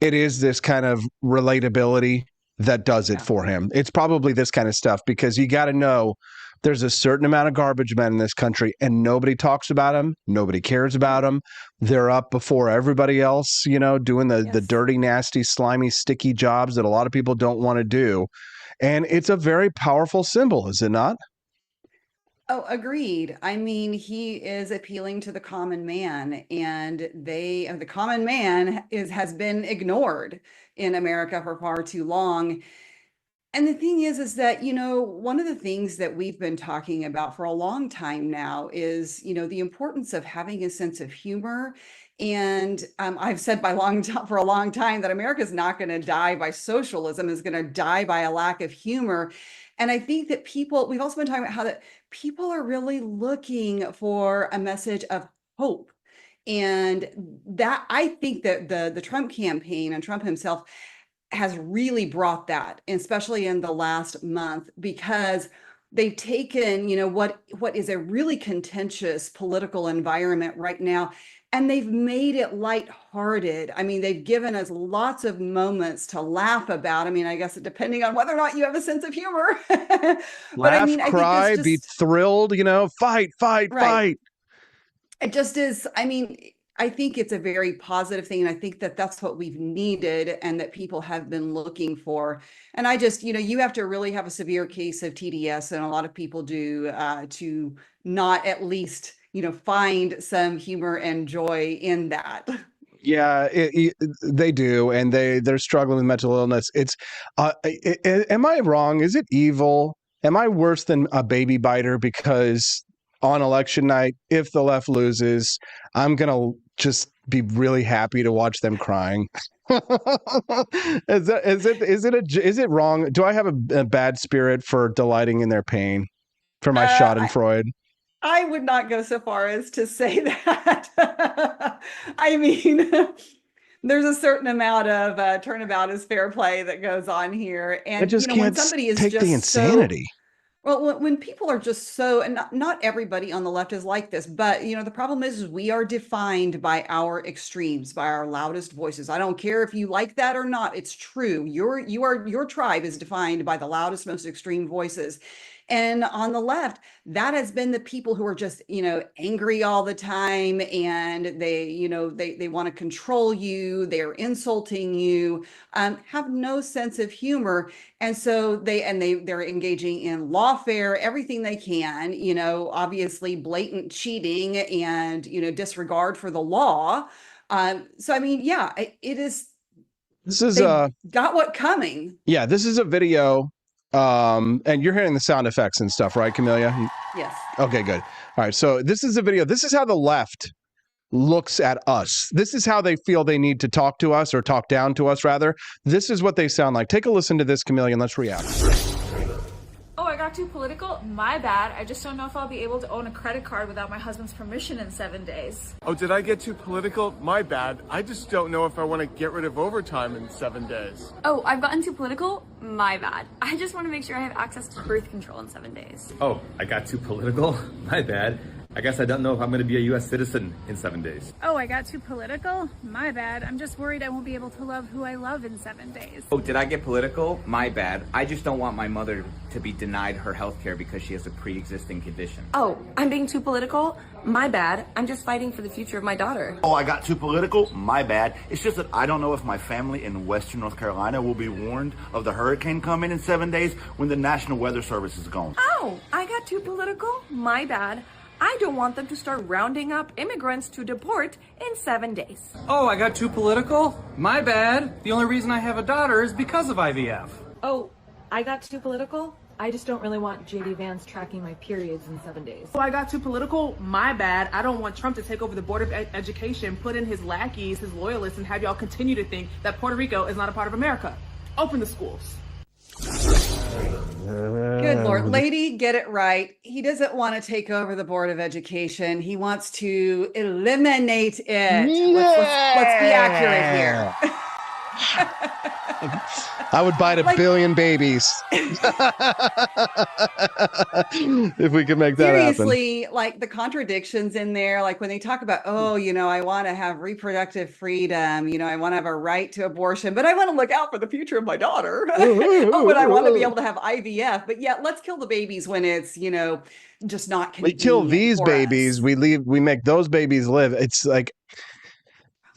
it is this kind of relatability that does it for him. It's probably this kind of stuff, because you got to know there's a certain amount of garbage men in this country, and nobody talks about them. Nobody cares about them. They're up before everybody else, you know, doing the dirty, nasty, slimy, sticky jobs that a lot of people don't want to do. And it's a very powerful symbol, is it not? Oh, agreed. I mean, he is appealing to the common man, and the common man has been ignored in America for far too long. And the thing is that, you know, one of the things that we've been talking about for a long time now is, you know, the importance of having a sense of humor. And I've said for a long time that America's not going to die by socialism, is going to die by a lack of humor. And I think that we've also been talking about how that people are really looking for a message of hope. And that, I think that the Trump campaign and Trump himself has really brought that, especially in the last month, because they've taken, you know, what is a really contentious political environment right now, and they've made it lighthearted. I mean, they've given us lots of moments to laugh about. I mean, I guess depending on whether or not you have a sense of humor. Laugh, cry, be thrilled, you know, fight. It just is. I mean, I think it's a very positive thing. And I think that that's what we've needed and that people have been looking for. And I just, you know, you have to really have a severe case of TDS, and a lot of people do, to not at least, you know, find some humor and joy in that. Yeah, they do. And they're struggling with mental illness. It's, am I wrong? Is it evil? Am I worse than a baby biter? Because on election night, if the left loses, I'm going to just be really happy to watch them crying. Is it wrong? Do I have a bad spirit for delighting in their pain for my schadenfreude? I would not go so far as to say that. I mean, there's a certain amount of turnabout is fair play that goes on here. And I just you know, can't when somebody is take just the insanity. Well, when people are just so, and not everybody on the left is like this, but you know, the problem is we are defined by our extremes, by our loudest voices. I don't care if you like that or not. It's true. Your tribe is defined by the loudest, most extreme voices. And on the left, that has been the people who are just, you know, angry all the time, and they want to control you. They're insulting you, have no sense of humor. And so they're engaging in lawfare, everything they can, you know, obviously blatant cheating and, you know, disregard for the law. So, I mean, yeah, it is. This is got what coming. Yeah, this is a video. And you're hearing the sound effects and stuff, right, Camelia? Yes. Okay, good. All right. So this is a video. This is how the left looks at us. This is how they feel they need to talk to us, or talk down to us, rather. This is what they sound like. Take a listen to this, Camelia, and let's react. Oh, I got too political? My bad. I just don't know if I'll be able to own a credit card without my husband's permission in 7 days. Oh, did I get too political? My bad. I just don't know if I want to get rid of overtime in 7 days. Oh, I've gotten too political? My bad. I just want to make sure I have access to birth control in 7 days. Oh, I got too political? My bad. I guess I don't know if I'm going to be a U.S. citizen in 7 days. Oh, I got too political? My bad. I'm just worried I won't be able to love who I love in 7 days. Oh, did I get political? My bad. I just don't want my mother to be denied her health care because she has a pre-existing condition. Oh, I'm being too political? My bad. I'm just fighting for the future of my daughter. Oh, I got too political? My bad. It's just that I don't know if my family in Western North Carolina will be warned of the hurricane coming in 7 days when the National Weather Service is gone. Oh, I got too political? My bad. I don't want them to start rounding up immigrants to deport in 7 days. Oh, I got too political? My bad. The only reason I have a daughter is because of IVF. Oh, I got too political? I just don't really want JD Vance tracking my periods in 7 days. Oh, I got too political? My bad. I don't want Trump to take over the Board of Education, put in his lackeys, his loyalists, and have y'all continue to think that Puerto Rico is not a part of America. Open the schools. Good Lord. Lady, get it right. He doesn't want to take over the Board of Education. He wants to eliminate it. Let's be accurate here. I would bite a billion babies if we could make that Seriously, like the contradictions in there, like when they talk about, oh, I want to have reproductive freedom, I want to have a right to abortion, but I want to look out for the future of my daughter. Oh, but I want to be able to have IVF, but yet let's kill the babies when it's, just not convenient. We kill these babies, we make those babies live. It's like,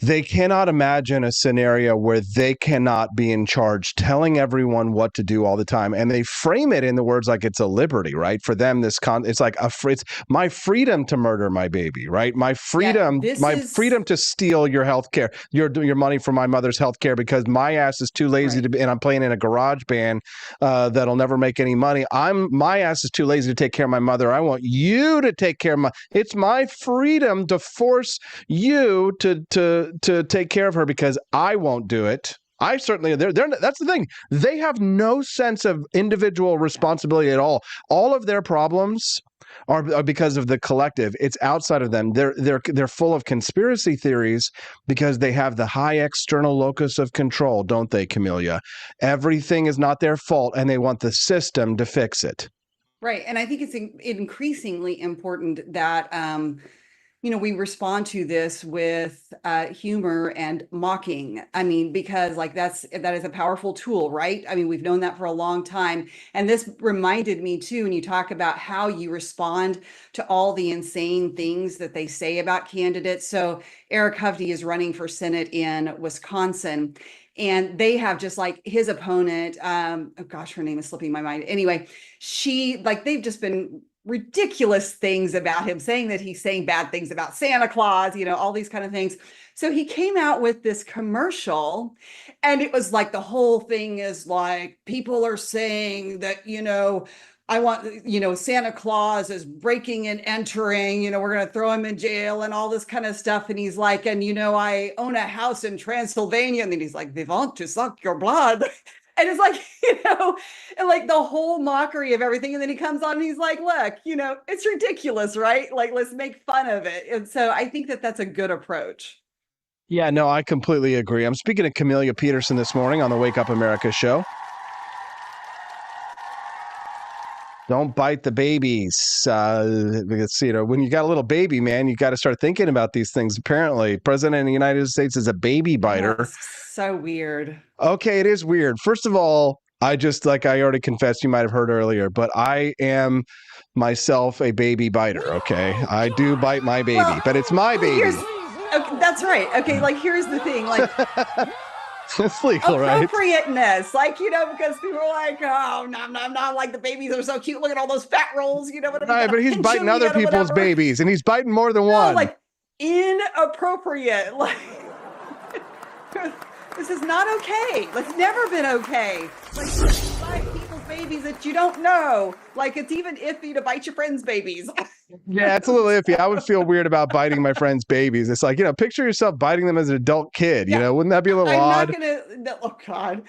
they cannot imagine a scenario where they cannot be in charge, telling everyone what to do all the time. And they frame it in the words like it's a liberty, right? For them, it's like it's my freedom to murder my baby, right? My freedom, freedom to steal your health care, your money from my mother's health care because my ass is too lazy to be, and I'm playing in a garage band that'll never make any money. My ass is too lazy to take care of my mother. I want you to take care of it's my freedom to force you to take care of her because I won't do it. I certainly, that's the thing. They have no sense of individual responsibility at all. All of their problems are because of the collective. It's outside of them. They're full of conspiracy theories because they have the high external locus of control, don't they, Camellia? Everything is not their fault and they want the system to fix it. Right. And I think it's increasingly important that we respond to this with humor and mocking. I mean, because that is a powerful tool, right? I mean, we've known that for a long time. And this reminded me too, when you talk about how you respond to all the insane things that they say about candidates. So Eric Hovde is running for Senate in Wisconsin. And they have just like his opponent, oh gosh, her name is slipping my mind. Anyway, they've just been ridiculous things about him, saying that he's saying bad things about Santa Claus, all these kind of things. So he came out with this commercial and it was like the whole thing is like, people are saying that, I want, Santa Claus is breaking and entering, we're going to throw him in jail and all this kind of stuff. And he's like, and, I own a house in Transylvania. And then he's like, they want to suck your blood. And it's like, and like the whole mockery of everything. And then he comes on and he's like, look, it's ridiculous, right? Like, let's make fun of it. And so I think that that's a good approach. Yeah, no, I completely agree. I'm speaking to Camellia Peterson this morning on the Wake Up America show. Don't bite the babies. Because, when you got a little baby, man, you got to start thinking about these things. Apparently, President of the United States is a baby biter. That's so weird. Okay, it is weird. First of all, I already confessed, you might have heard earlier, but I am myself a baby biter, okay? I do bite my baby, but it's my baby. Okay, that's right. Okay, here's the thing, it's legal, right? Appropriateness, because people are like, oh, no, like the babies are so cute. Look at all those fat rolls, what I mean? But he's biting other people's babies, and he's biting more than one. Like inappropriate, this is not okay. It's never been okay. Bite people's babies that you don't know. It's even iffy to bite your friends' babies. Yeah, it's a little iffy. I would feel weird about biting my friends' babies. It's like, picture yourself biting them as an adult kid. Wouldn't that be a little odd? Oh God.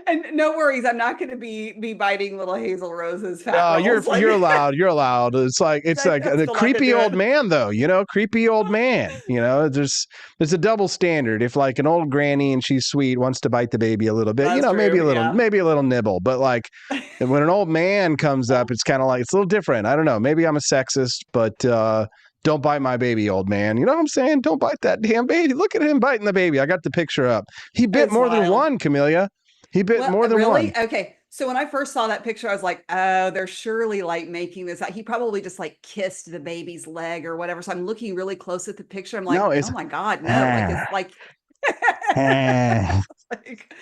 And no worries, I'm not going to be biting little Hazel Rose's fat rolls. You're allowed. You're allowed. It's like a creepy old man, though. Creepy old man. There's a double standard. If like an old granny and she's sweet wants to bite the baby a little bit, maybe a little nibble. But like when an old man comes up, it's kind of like it's a little different. I don't know. Maybe I'm a sexist, but don't bite my baby, old man. You know what I'm saying? Don't bite that damn baby. Look at him biting the baby. I got the picture up. He bit more than one, Camellia. He bit more than one. Okay. So when I first saw that picture, I was like, oh, they're surely making this out. He probably just kissed the baby's leg or whatever. So I'm looking really close at the picture. I'm like, oh my God, no.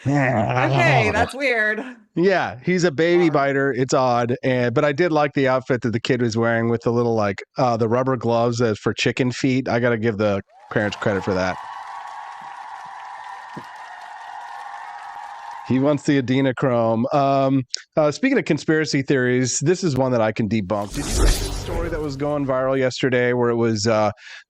Okay, that's weird. Yeah, he's a baby biter. It's odd. But I did like the outfit that the kid was wearing with the little the rubber gloves as for chicken feet. I got to give the parents credit for that. He wants the adrenochrome. Speaking of conspiracy theories, this is one that I can debunk. Did you see the story that was going viral yesterday where it was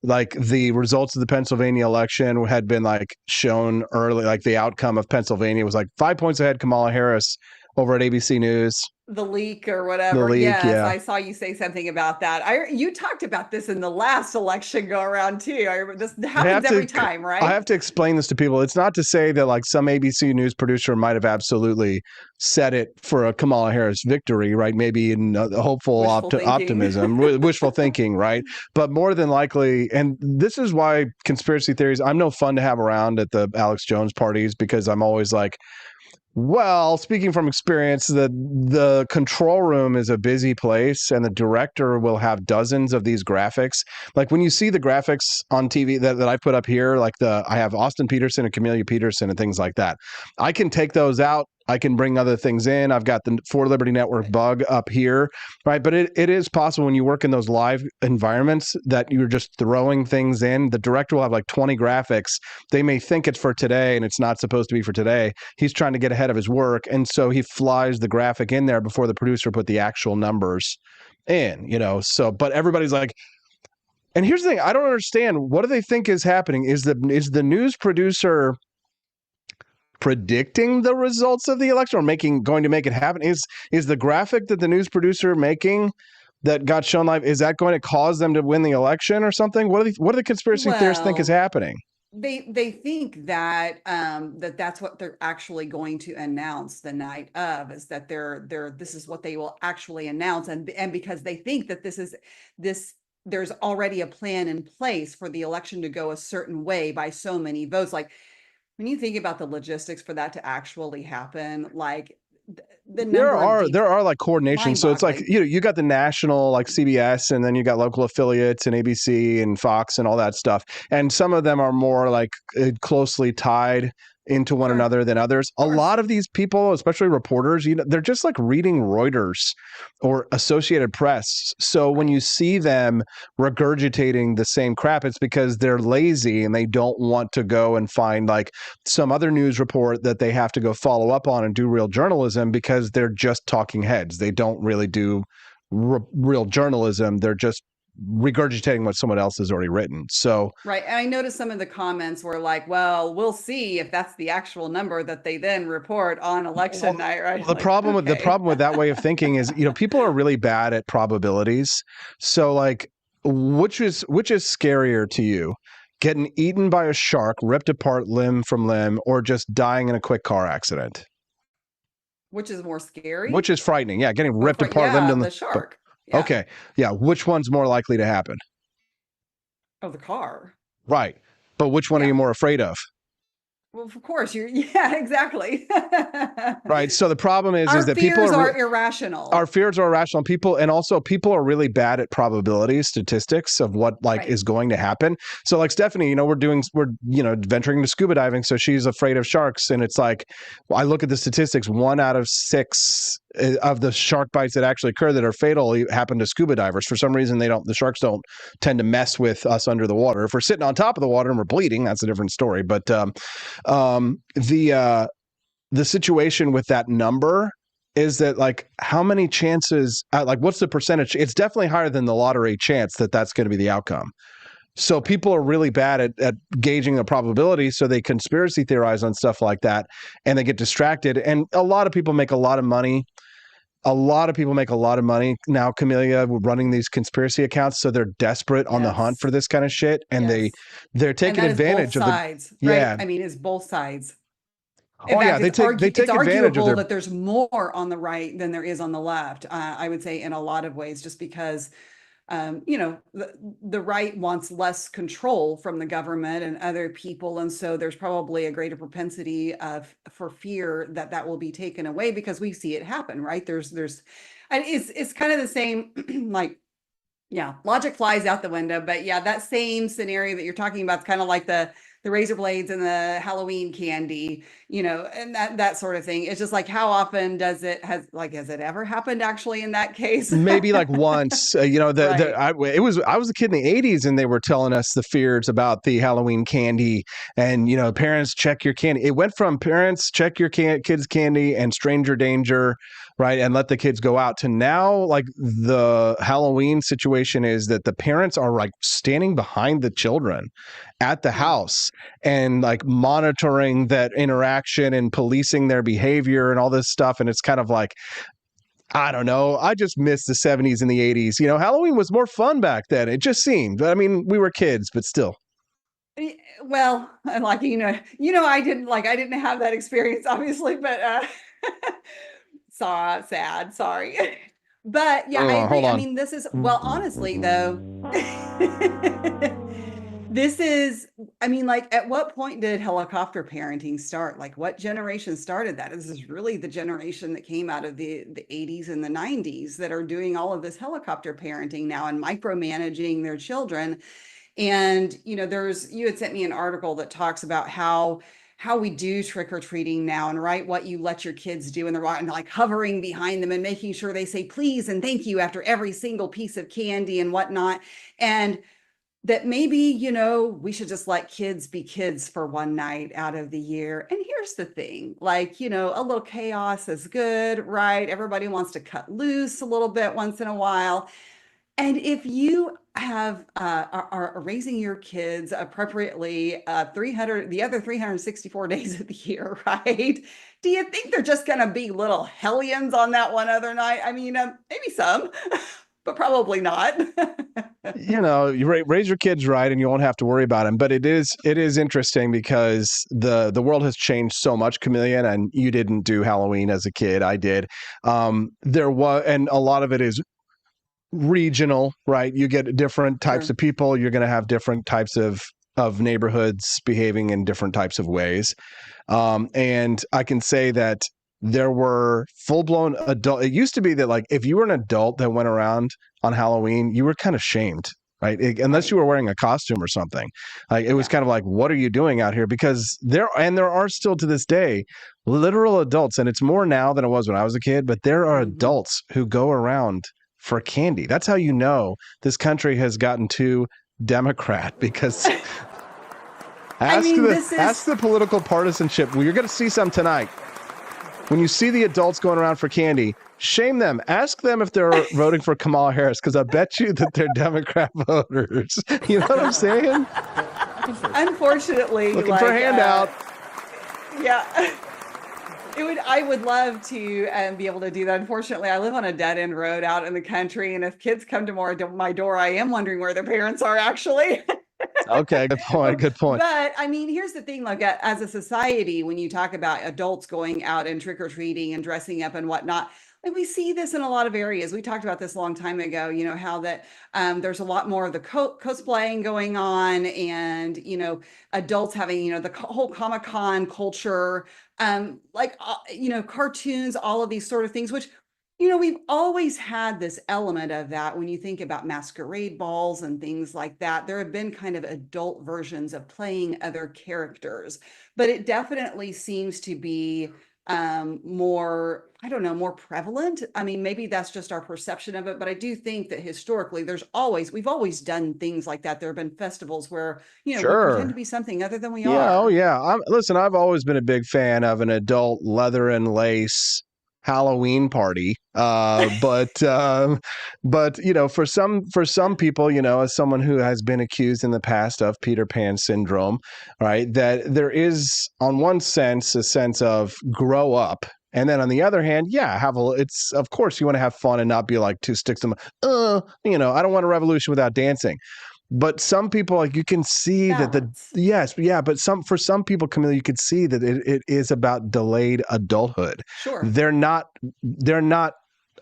like the results of the Pennsylvania election had been like shown early, like the outcome of Pennsylvania was like 5 points ahead Kamala Harris over at ABC News? The leak or The whatever. leak, Yes, yeah. I saw you say something about that. You talked about this in the last election go around too. I remember this happens every time, right? I have to explain this to people. It's not to say that like some ABC News producer might have absolutely set it for a Kamala Harris victory, right? Maybe in a hopeful optimism, wishful thinking, right? But more than likely, and this is why conspiracy theories, I'm no fun to have around at the Alex Jones parties because I'm always like, well, speaking from experience, the control room is a busy place and the director will have dozens of these graphics. Like when you see the graphics on TV that I put up here, like I have Austin Peterson and Camellia Peterson and things like that. I can take those out. I can bring other things in. I've got the For Liberty Network bug up here, right? But it is possible when you work in those live environments that you're just throwing things in. The director will have like 20 graphics. They may think it's for today and it's not supposed to be for today. He's trying to get ahead of his work. And so he flies the graphic in there before the producer put the actual numbers in, so, but everybody's like, and here's the thing, I don't understand. What do they think is happening? Is the news producer predicting the results of the election or going to make it happen? Is the graphic that the news producer making that got shown live, is that going to cause them to win the election or something? What do the conspiracy theorists think is happening? They think that that's what they're actually going to announce the night of, is that this is what they will actually announce, and because they think that there's already a plan in place for the election to go a certain way by so many votes. Like when you think about the logistics for that to actually happen, like the number there are like coordination. So it's like, you got the national like CBS, and then you got local affiliates and ABC and Fox and all that stuff. And some of them are more like closely tied into one another than others. A lot of these people, especially reporters, they're just like reading Reuters or Associated Press. So when you see them regurgitating the same crap, it's because they're lazy and they don't want to go and find like some other news report that they have to go follow up on and do real journalism, because they're just talking heads. They don't really do real journalism. They're just regurgitating what someone else has already written. So right. And I noticed some of the comments were like, well, we'll see if that's the actual number that they then report on election night, right? The problem with that way of thinking is, people are really bad at probabilities. So like, which is scarier to you? Getting eaten by a shark, ripped apart limb from limb, or just dying in a quick car accident? Which is more scary? Which is frightening? Yeah, getting ripped apart limb to the shark. Yeah. Okay. Yeah. Which one's more likely to happen? Oh, the car. Right. But which one are you more afraid of? Well, of course, yeah, exactly. Right. So the problem is that people are irrational. Our fears are irrational. People are really bad at probabilities, statistics of what is going to happen. So like Stephanie, we're venturing to scuba diving. So she's afraid of sharks. And it's like, I look at the statistics, 1 out of 6 of the shark bites that actually occur that are fatal happen to scuba divers. For some reason, the sharks don't tend to mess with us under the water. If we're sitting on top of the water and we're bleeding, that's a different story. But the situation with that number is that like, how many chances, like what's the percentage? It's definitely higher than the lottery chance that that's going to be the outcome. So people are really bad at gauging the probability. So they conspiracy theorize on stuff like that and they get distracted. And a lot of people make a lot of money. Now, Camellia, running these conspiracy accounts. So they're desperate on the hunt for this kind of shit. And they're taking advantage of both sides, right? Yeah. I mean, it's both sides. In fact, they take advantage of that there's more on the right than there is on the left. I would say in a lot of ways, just because, the right wants less control from the government and other people. And so there's probably a greater propensity for fear that will be taken away, because we see it happen, right? And it's kind of the same, like, yeah, logic flies out the window, but yeah, that same scenario that you're talking about is kind of like the razor blades and the Halloween candy, and that sort of thing. It's just like, how often has it ever happened actually in that case? Maybe like once, Right. I was a kid in the 80s and they were telling us the fears about the Halloween candy and, parents check your candy. It went from parents check your kids' candy and stranger danger, right? And let the kids go out to now, like the Halloween situation is that the parents are like standing behind the children at the house and like monitoring that interaction and policing their behavior and all this stuff. And it's kind of like, I don't know. I just miss the 70s and the 80s. Halloween was more fun back then. It just seemed. I mean, we were kids, but still. Well, like, I didn't have that experience, obviously, but sad, sorry. But yeah, I agree. Hold on. I mean, honestly, though, at what point did helicopter parenting start? Like, what generation started that? This is really the generation that came out of the 80s and the 90s that are doing all of this helicopter parenting now and micromanaging their children. And, you had sent me an article that talks about how we do trick-or-treating now and what you let your kids do, and they're like hovering behind them and making sure they say please and thank you after every single piece of candy and whatnot. And that maybe, we should just let kids be kids for one night out of the year. And here's the thing, like, a little chaos is good, right? Everybody wants to cut loose a little bit once in a while. And if you are raising your kids appropriately, the other 364 days of the year, right? Do you think they're just going to be little hellions on that one other night? I mean, maybe some, but probably not. You raise your kids right, and you won't have to worry about them. But it is interesting because the world has changed so much, Chameleon. And you didn't do Halloween as a kid. I did. And a lot of it is regional, right? You get different types of people. You're going to have different types of neighborhoods behaving in different types of ways. And I can say that there were full-blown adult. It used to be that like if you were an adult that went around on Halloween, you were kind of shamed, right? Unless you were wearing a costume or something. Like it was kind of like, what are you doing out here? Because there are still to this day literal adults, and it's more now than it was when I was a kid, but there are adults who go around for candy. That's how you know this country has gotten too Democrat, because ask the political partisanship. Well, you're going to see some tonight. When you see the adults going around for candy, shame them. Ask them if they're voting for Kamala Harris, because I bet you that they're Democrat voters. You know what I'm saying? Unfortunately, looking for a handout. Yeah. I would love to be able to do that. Unfortunately, I live on a dead end road out in the country, and if kids come to my door, I am wondering where their parents are actually. Okay, good point. Good point. But I mean, here's the thing: like as a society, when you talk about adults going out and trick or treating and dressing up and whatnot, like we see this in a lot of areas. We talked about this a long time ago. How that there's a lot more of the cosplaying going on, and adults having the whole Comic-Con culture. Cartoons, all of these sort of things, which, we've always had this element of that. When you think about masquerade balls and things like that, there have been kind of adult versions of playing other characters, but it definitely seems to be more prevalent. I mean, maybe that's just our perception of it, but I do think that historically we've always done things like that. There have been festivals where, we pretend to be something other than we are. Oh yeah. Listen, I've always been a big fan of an adult leather and lace Halloween party. But for some people, as someone who has been accused in the past of Peter Pan syndrome, right, that there is on one sense a sense of grow up. And then on the other hand, it's of course you want to have fun and not be like two sticks in I don't want a revolution without dancing. But some people, like, you can see Balance. But for some people, Camille, you could see that it is about delayed adulthood. Sure. They're not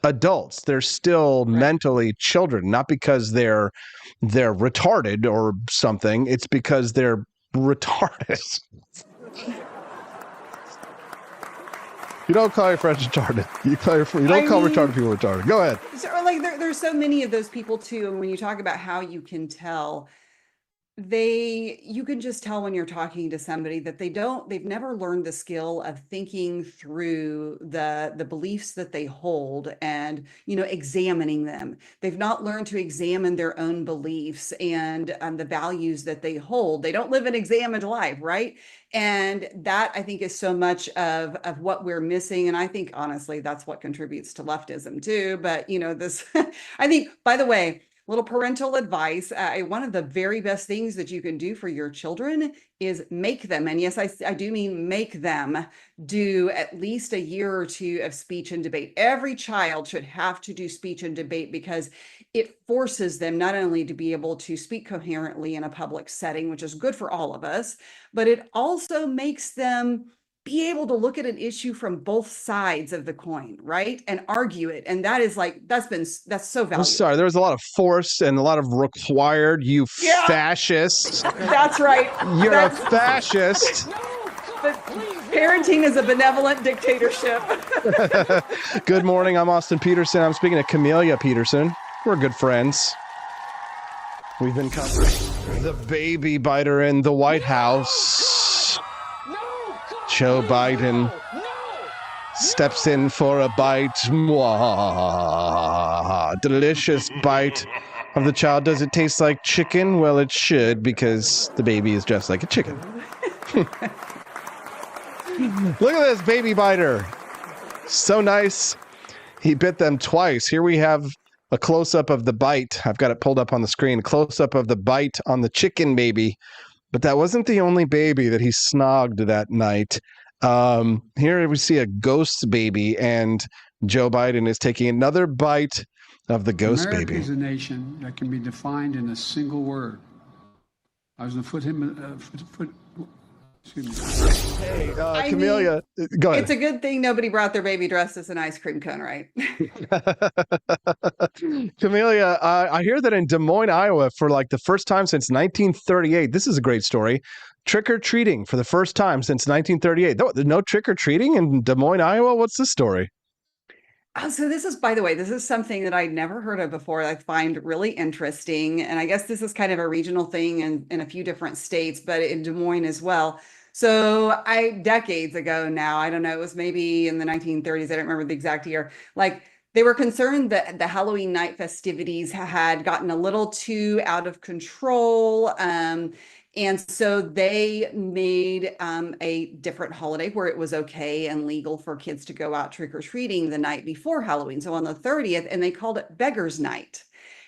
adults. They're still mentally children, not because they're retarded or something. It's because they're retarded. You don't call your friends retarded. You don't call retarded people retarded. Go ahead. So, like, there's so many of those people too. And when you talk about how you can tell, you can just tell when you're talking to somebody that they've never learned the skill of thinking through the beliefs that they hold and, examining them. They've not learned to examine their own beliefs and the values that they hold. They don't live an examined life, right? And that, I think, is so much of what we're missing. And I think, honestly, that's what contributes to leftism too. But, this, I think, by the way, little parental advice. One of the very best things that you can do for your children is make them, and yes, I do mean make them, do at least a year or two of speech and debate. Every child should have to do speech and debate because it forces them not only to be able to speak coherently in a public setting, which is good for all of us, but it also makes them be able to look at an issue from both sides of the coin, right? And argue it. And that is that's so valuable. I'm sorry, there was a lot of force and a lot of required, you fascist. That's right. You're a fascist. But parenting is a benevolent dictatorship. Good morning, I'm Austin Peterson. I'm speaking to Camelia Peterson. We're good friends. We've been covering the baby biter in the White House. Joe Biden steps in for a bite. Mwah. Delicious bite of the child. Does it taste like chicken? Well, it should, because the baby is just like a chicken. Look at this baby biter. So nice. He bit them twice. Here we have a close-up of the bite. I've got it pulled up on the screen. Close-up of the bite on the chicken baby. But that wasn't the only baby that he snogged that night. Here we see a ghost baby, and Joe Biden is taking another bite of the ghost America baby. America is a nation that can be defined in a single word. I was going to put him... excuse me. Hey, Camelia, go ahead. It's a good thing nobody brought their baby dressed as an ice cream cone, right? Camelia, I hear that in Des Moines, Iowa, for like the first time since 1938, this is a great story, trick-or-treating for the first time since 1938. No trick-or-treating in Des Moines, Iowa? What's the story? Oh, so this is, by the way, this is something that I'd never heard of before. I find really interesting. And I guess this is kind of a regional thing in a few different states, but in Des Moines as well. So decades ago now, I don't know, it was maybe in the 1930s. I don't remember the exact year. Like, they were concerned that the Halloween night festivities had gotten a little too out of control. And so they made a different holiday where it was okay and legal for kids to go out trick-or-treating the night before Halloween. So on the 30th, and they called it Beggar's Night.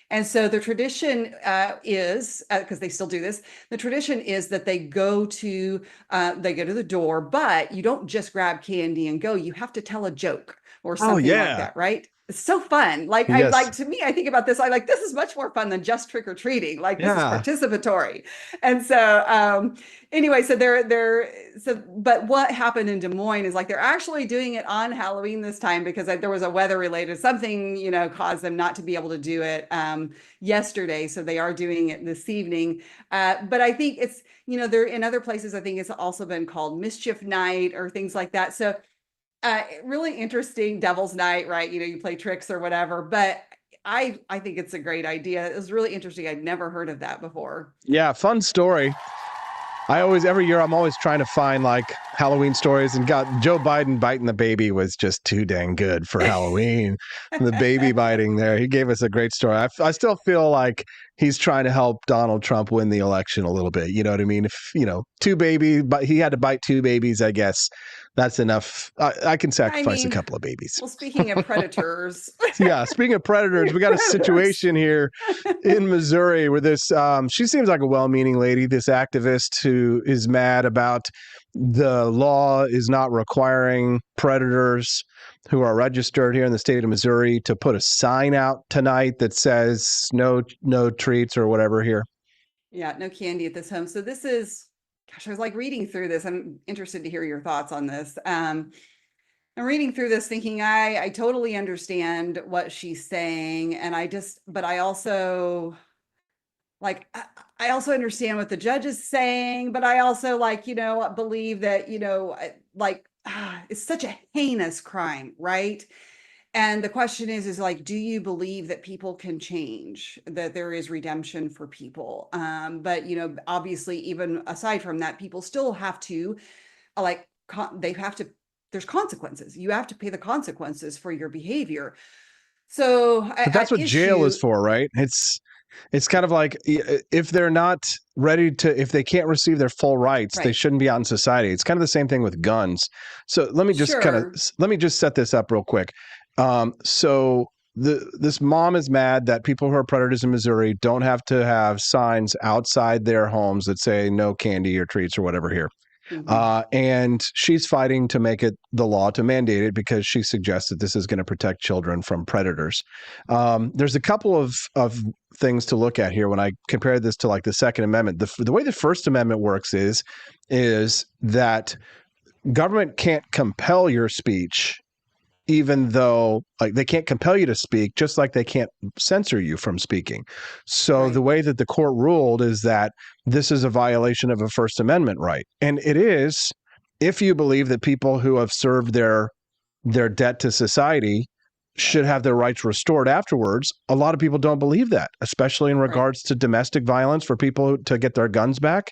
And so the tradition is, because they still do this, the tradition is that they go to the door, but you don't just grab candy and go. You have to tell a joke or something like that, right? It's so fun. Like, Yes. to me, I think about this. This is much more fun than just trick or treating. Like, this is participatory. And so, anyway, but what happened in Des Moines is like, they're actually doing it on Halloween this time because there was a weather related, something, caused them not to be able to do it, yesterday. So they are doing it this evening. But I think it's, they're in other places, I think it's also been called Mischief Night or things like that. So, really interesting, Devil's Night, right? You play tricks or whatever, but I think it's a great idea. It was really interesting. I'd never heard of that before. Yeah, fun story. Every year, I'm always trying to find like Halloween stories, and Joe Biden biting the baby was just too dang good for Halloween. The baby biting there, he gave us a great story. I still feel like he's trying to help Donald Trump win the election a little bit. You know what I mean? If, two babies, but he had to bite two babies, I guess that's enough. I can sacrifice a couple of babies. Well, speaking of predators. Yeah, speaking of predators, we got a situation here in Missouri where this, she seems like a well-meaning lady, this activist who is mad about the law is not requiring predators who are registered here in the state of Missouri to put a sign out tonight that says no treats or whatever here. Yeah, no candy at this home. So this is, gosh, I was like reading through this. I'm interested to hear your thoughts on this. I'm reading through this thinking I totally understand what she's saying. And I also I also understand what the judge is saying, but I also believe that, it's such a heinous crime, right? And the question is like, do you believe that people can change, that there is redemption for people? But, you know, obviously, even aside from that, people still have to, like, they have to, there's consequences. You have to pay the consequences for your behavior. So But that's what jail is for, right? It's kind of like if they're not ready to, if they can't receive their full rights, they shouldn't be out in society. It's kind of the same thing with guns. So let me just let me just set this up real quick. So this mom is mad that people who are predators in Missouri don't have to have signs outside their homes that say no candy or treats or whatever here. And she's fighting to make it the law, to mandate it, because she suggests that this is going to protect children from predators. There's a couple of things to look at here when I compare this to like the Second Amendment. The way the First Amendment works is that government can't compel your speech, even though like they can't compel you to speak, just like they can't censor you from speaking. So the way that the court ruled is that this is a violation of a First Amendment right. And it is, if you believe that people who have served their debt to society should have their rights restored afterwards. A lot of people don't believe that, especially in regards to domestic violence for people to get their guns back.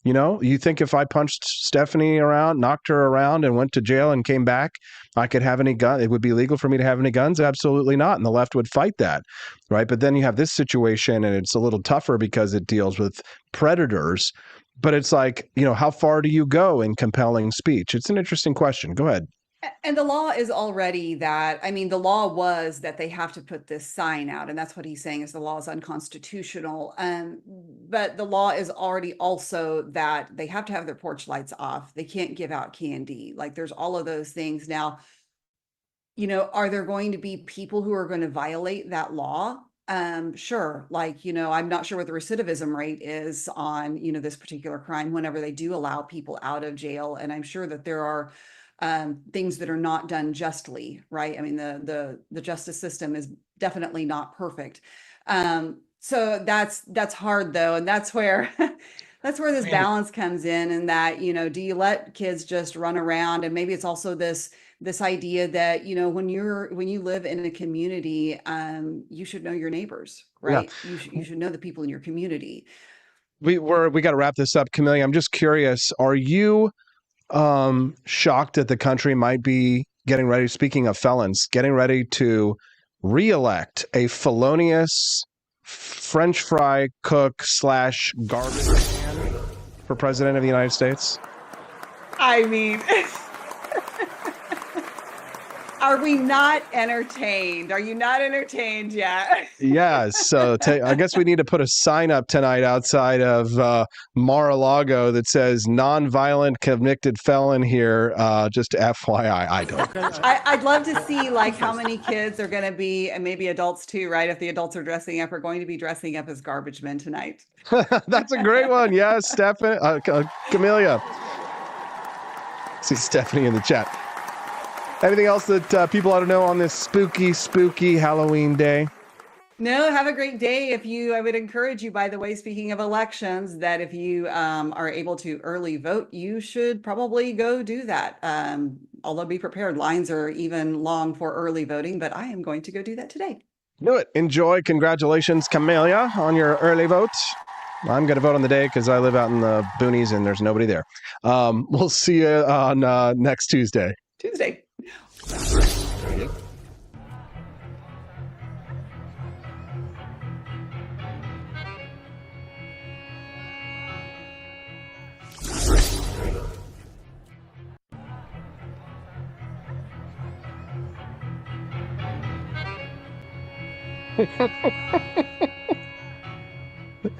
You know, you think if I punched Stephanie around, knocked her around and went to jail and came back, I could have any gun? It would be legal for me to have any guns? Absolutely not. And the left would fight that, right? But then you have this situation and it's a little tougher because it deals with predators. But it's like, you know, how far do you go in compelling speech? It's an interesting question. Go ahead. And the law is already that, I mean, the law was that they have to put this sign out. And that's what he's saying is the law is unconstitutional. But the law is already also that they have to have their porch lights off. They can't give out candy. Like there's all of those things. Now, you know, are there going to be people who are going to violate that law? Sure. Like, you know, I'm not sure what the recidivism rate is on, you know, this particular crime whenever they do allow people out of jail. And I'm sure that there are things that are not done justly, right? I mean, the justice system is definitely not perfect. So that's hard though. And that's where this balance comes in, and that, you know, do you let kids just run around? And maybe it's also this idea that, you know, when you live in a community, you should know your neighbors, right? Yeah. You should know the people in your community. We got to wrap this up. Camellia, I'm just curious, are you shocked that the country might be getting ready, speaking of felons, getting ready to re-elect a felonious French fry cook / garbage man for president of the United States? I mean, are we not entertained? Are you not entertained yet? Yeah. So I guess we need to put a sign up tonight outside of Mar-a-Lago that says non-violent convicted felon here. Just FYI, I don't. I'd love to see like how many kids are going to be, and maybe adults too, right? If the adults are dressing up, are going to be dressing up as garbage men tonight. That's a great one. Yes, Stephanie, Camellia. See Stephanie in the chat. Anything else that people ought to know on this spooky Halloween day? No, have a great day. I would encourage you, by the way, speaking of elections, that if you are able to early vote, you should probably go do that. Although be prepared, lines are even long for early voting, but I am going to go do that today. Do it. Enjoy. Congratulations, Camellia, on your early vote. I'm going to vote on the day because I live out in the boonies and there's nobody there. We'll see you on next Tuesday.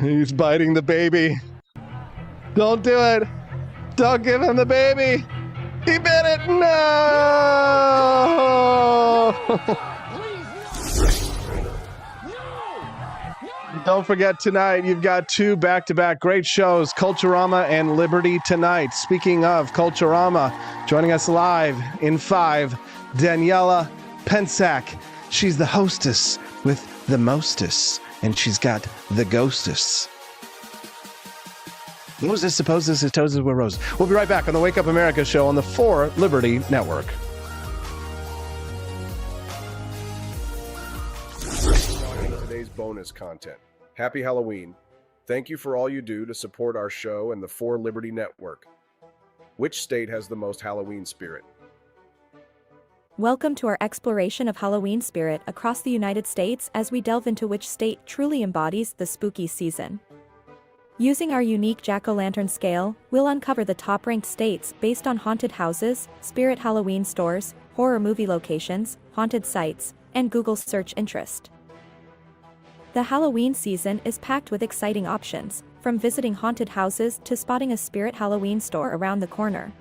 He's biting the baby. Don't do it. Don't give him the baby. He bit it. No. Don't forget tonight, you've got two back-to-back great shows, Culturama and Liberty Tonight. Speaking of Culturama, joining us live in 5, Daniela Pensack. She's the hostess with the mostess, and she's got the ghostess. Moses supposes his toes were roses. We'll be right back on the Wake Up America show on the 4 Liberty Network. content. Happy Halloween. Thank you for all you do to support our show and the For Liberty Network. Which state has the most Halloween spirit? Welcome to our exploration of Halloween spirit across the United States as we delve into which state truly embodies the spooky season. Using our unique jack-o'-lantern scale, we'll uncover the top-ranked states based on haunted houses, spirit Halloween stores, horror movie locations, haunted sites, and Google search interest. The Halloween season is packed with exciting options, from visiting haunted houses to spotting a spirit Halloween store around the corner.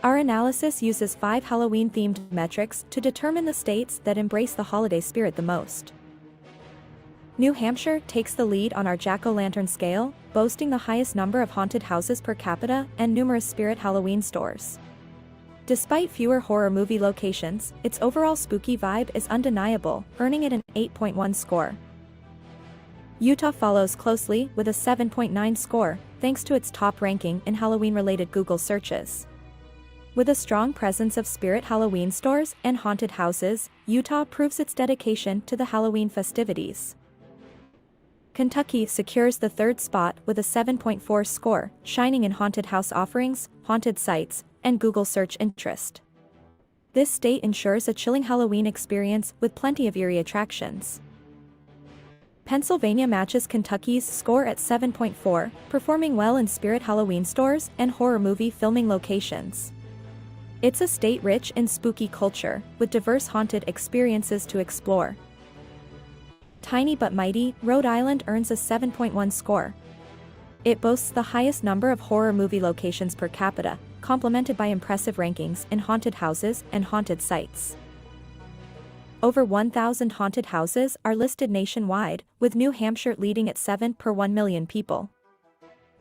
Our analysis uses 5 Halloween-themed metrics to determine the states that embrace the holiday spirit the most. New Hampshire takes the lead on our jack-o'-lantern scale, boasting the highest number of haunted houses per capita and numerous spirit Halloween stores. Despite fewer horror movie locations, its overall spooky vibe is undeniable, earning it an 8.1 score. Utah follows closely with a 7.9 score, thanks to its top ranking in Halloween-related Google searches. With a strong presence of spirit Halloween stores and haunted houses, Utah proves its dedication to the Halloween festivities. Kentucky secures the 3rd spot with a 7.4 score, shining in haunted house offerings, haunted sites, and Google search interest. This state ensures a chilling Halloween experience with plenty of eerie attractions. Pennsylvania matches Kentucky's score at 7.4, performing well in spirit Halloween stores and horror movie filming locations. It's a state rich in spooky culture, with diverse haunted experiences to explore. Tiny but mighty, Rhode Island earns a 7.1 score. It boasts the highest number of horror movie locations per capita, complemented by impressive rankings in haunted houses and haunted sites. Over 1,000 haunted houses are listed nationwide, with New Hampshire leading at 7 per 1 million people.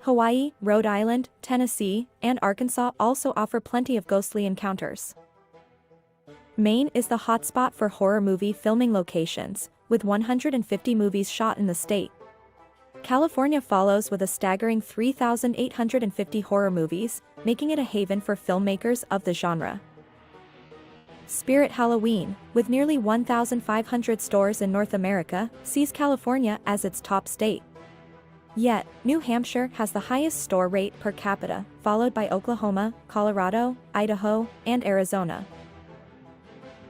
Hawaii, Rhode Island, Tennessee, and Arkansas also offer plenty of ghostly encounters. Maine is the hotspot for horror movie filming locations, with 150 movies shot in the state. California follows with a staggering 3,850 horror movies, making it a haven for filmmakers of the genre. Spirit Halloween, with nearly 1,500 stores in North America, sees California as its top state. Yet, New Hampshire has the highest store rate per capita, followed by Oklahoma, Colorado, Idaho, and Arizona.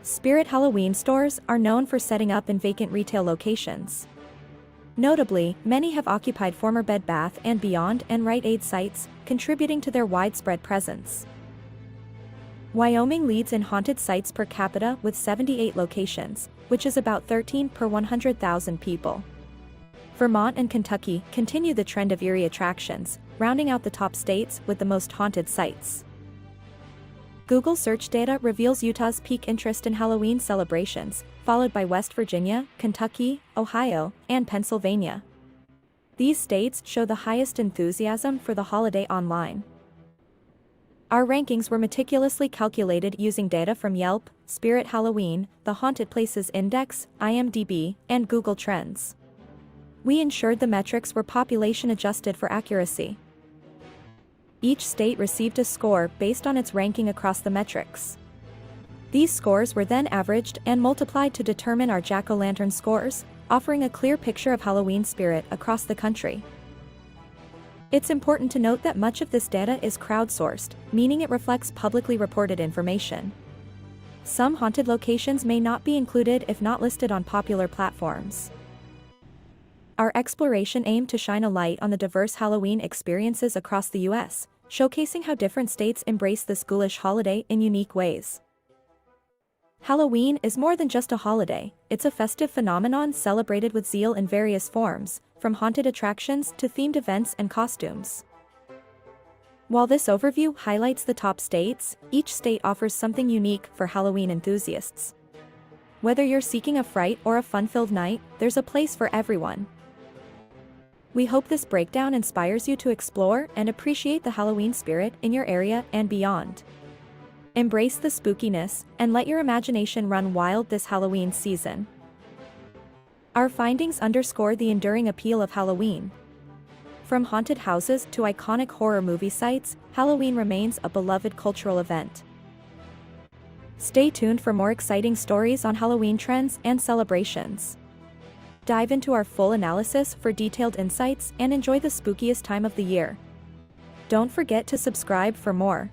Spirit Halloween stores are known for setting up in vacant retail locations. Notably, many have occupied former Bed Bath & Beyond and Rite Aid sites, contributing to their widespread presence. Wyoming leads in haunted sites per capita with 78 locations, which is about 13 per 100,000 people. Vermont and Kentucky continue the trend of eerie attractions, rounding out the top states with the most haunted sites. Google search data reveals Utah's peak interest in Halloween celebrations, followed by West Virginia, Kentucky, Ohio, and Pennsylvania. These states show the highest enthusiasm for the holiday online. Our rankings were meticulously calculated using data from Yelp, Spirit Halloween, the Haunted Places Index, IMDb, and Google Trends. We ensured the metrics were population adjusted for accuracy. Each state received a score based on its ranking across the metrics. These scores were then averaged and multiplied to determine our jack-o'-lantern scores, offering a clear picture of Halloween spirit across the country. It's important to note that much of this data is crowdsourced, meaning it reflects publicly reported information. Some haunted locations may not be included if not listed on popular platforms. Our exploration aimed to shine a light on the diverse Halloween experiences across the U.S., showcasing how different states embrace this ghoulish holiday in unique ways. Halloween is more than just a holiday, it's a festive phenomenon celebrated with zeal in various forms, from haunted attractions to themed events and costumes. While this overview highlights the top states, each state offers something unique for Halloween enthusiasts. Whether you're seeking a fright or a fun-filled night, there's a place for everyone. We hope this breakdown inspires you to explore and appreciate the Halloween spirit in your area and beyond. Embrace the spookiness and let your imagination run wild this Halloween season. Our findings underscore the enduring appeal of Halloween. From haunted houses to iconic horror movie sites, Halloween remains a beloved cultural event. Stay tuned for more exciting stories on Halloween trends and celebrations. Dive into our full analysis for detailed insights and enjoy the spookiest time of the year. Don't forget to subscribe for more.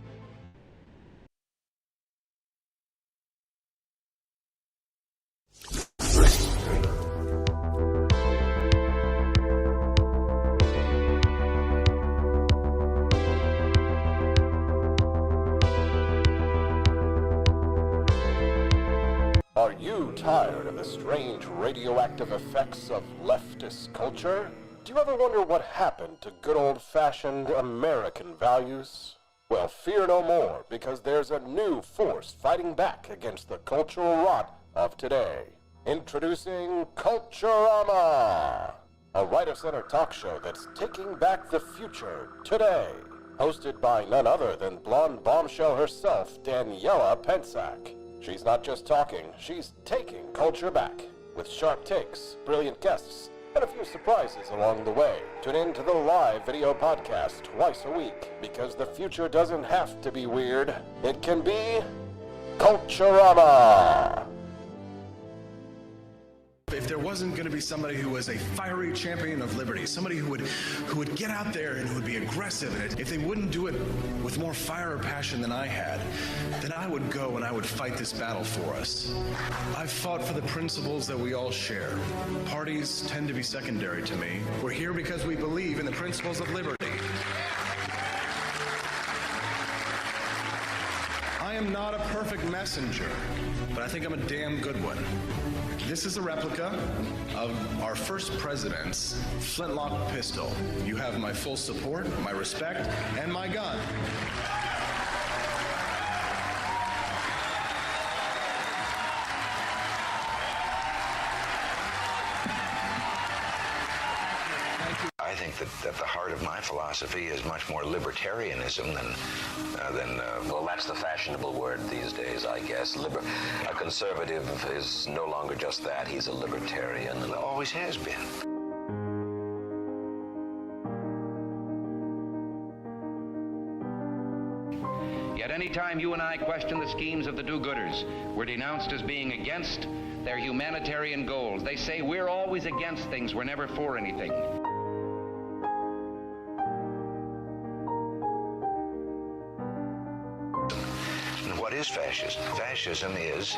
Are you tired of the strange radioactive effects of leftist culture? Do you ever wonder what happened to good old-fashioned American values? Well, fear no more, because there's a new force fighting back against the cultural rot of today. Introducing Culturama, a right-of-center talk show that's taking back the future today. Hosted by none other than blonde bombshell herself, Daniela Pensack. She's not just talking, she's taking culture back, with sharp takes, brilliant guests, and a few surprises along the way. Tune in to the live video podcast twice a week, because the future doesn't have to be weird. It can be Culturama. If there wasn't going to be somebody who was a fiery champion of liberty, somebody who would get out there and who would be aggressive, and if they wouldn't do it with more fire or passion than I had, then I would go and I would fight this battle for us. I've fought for the principles that we all share. Parties tend to be secondary to me. We're here because we believe in the principles of liberty. I am not a perfect messenger, but I think I'm a damn good one. This is a replica of our first president's flintlock pistol. You have my full support, my respect, and my gun. I think that at the heart of my philosophy is much more libertarianism than well, that's the fashionable word these days, I guess. A conservative is no longer just that. He's a libertarian and always has been. Yet any time you and I question the schemes of the do-gooders, we're denounced as being against their humanitarian goals. They say we're always against things, we're never for anything. What is fascism? Fascism is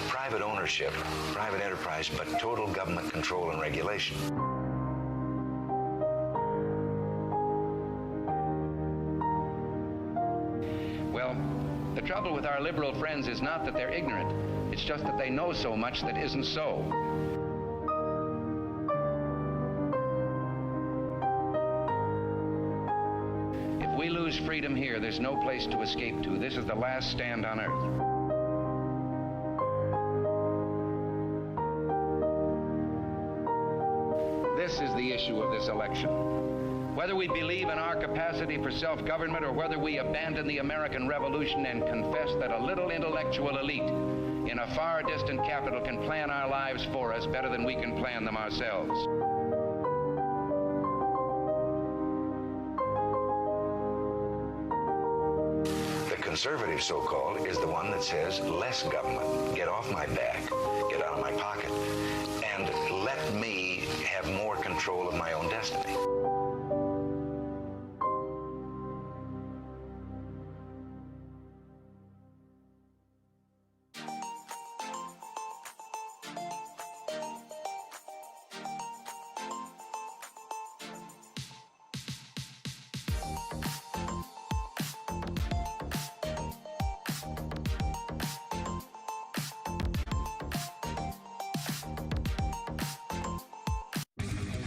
private ownership, private enterprise, but total government control and regulation. Well, the trouble with our liberal friends is not that they're ignorant. It's just that they know so much that isn't so. If we lose freedom here, there's no place to escape to. This is the last stand on earth. This is the issue of this election. Whether we believe in our capacity for self-government or whether we abandon the American Revolution and confess that a little intellectual elite in a far distant capital can plan our lives for us better than we can plan them ourselves. Conservative, so-called, is the one that says less government, get off my back, get out of my pocket, and let me have more control of my own destiny.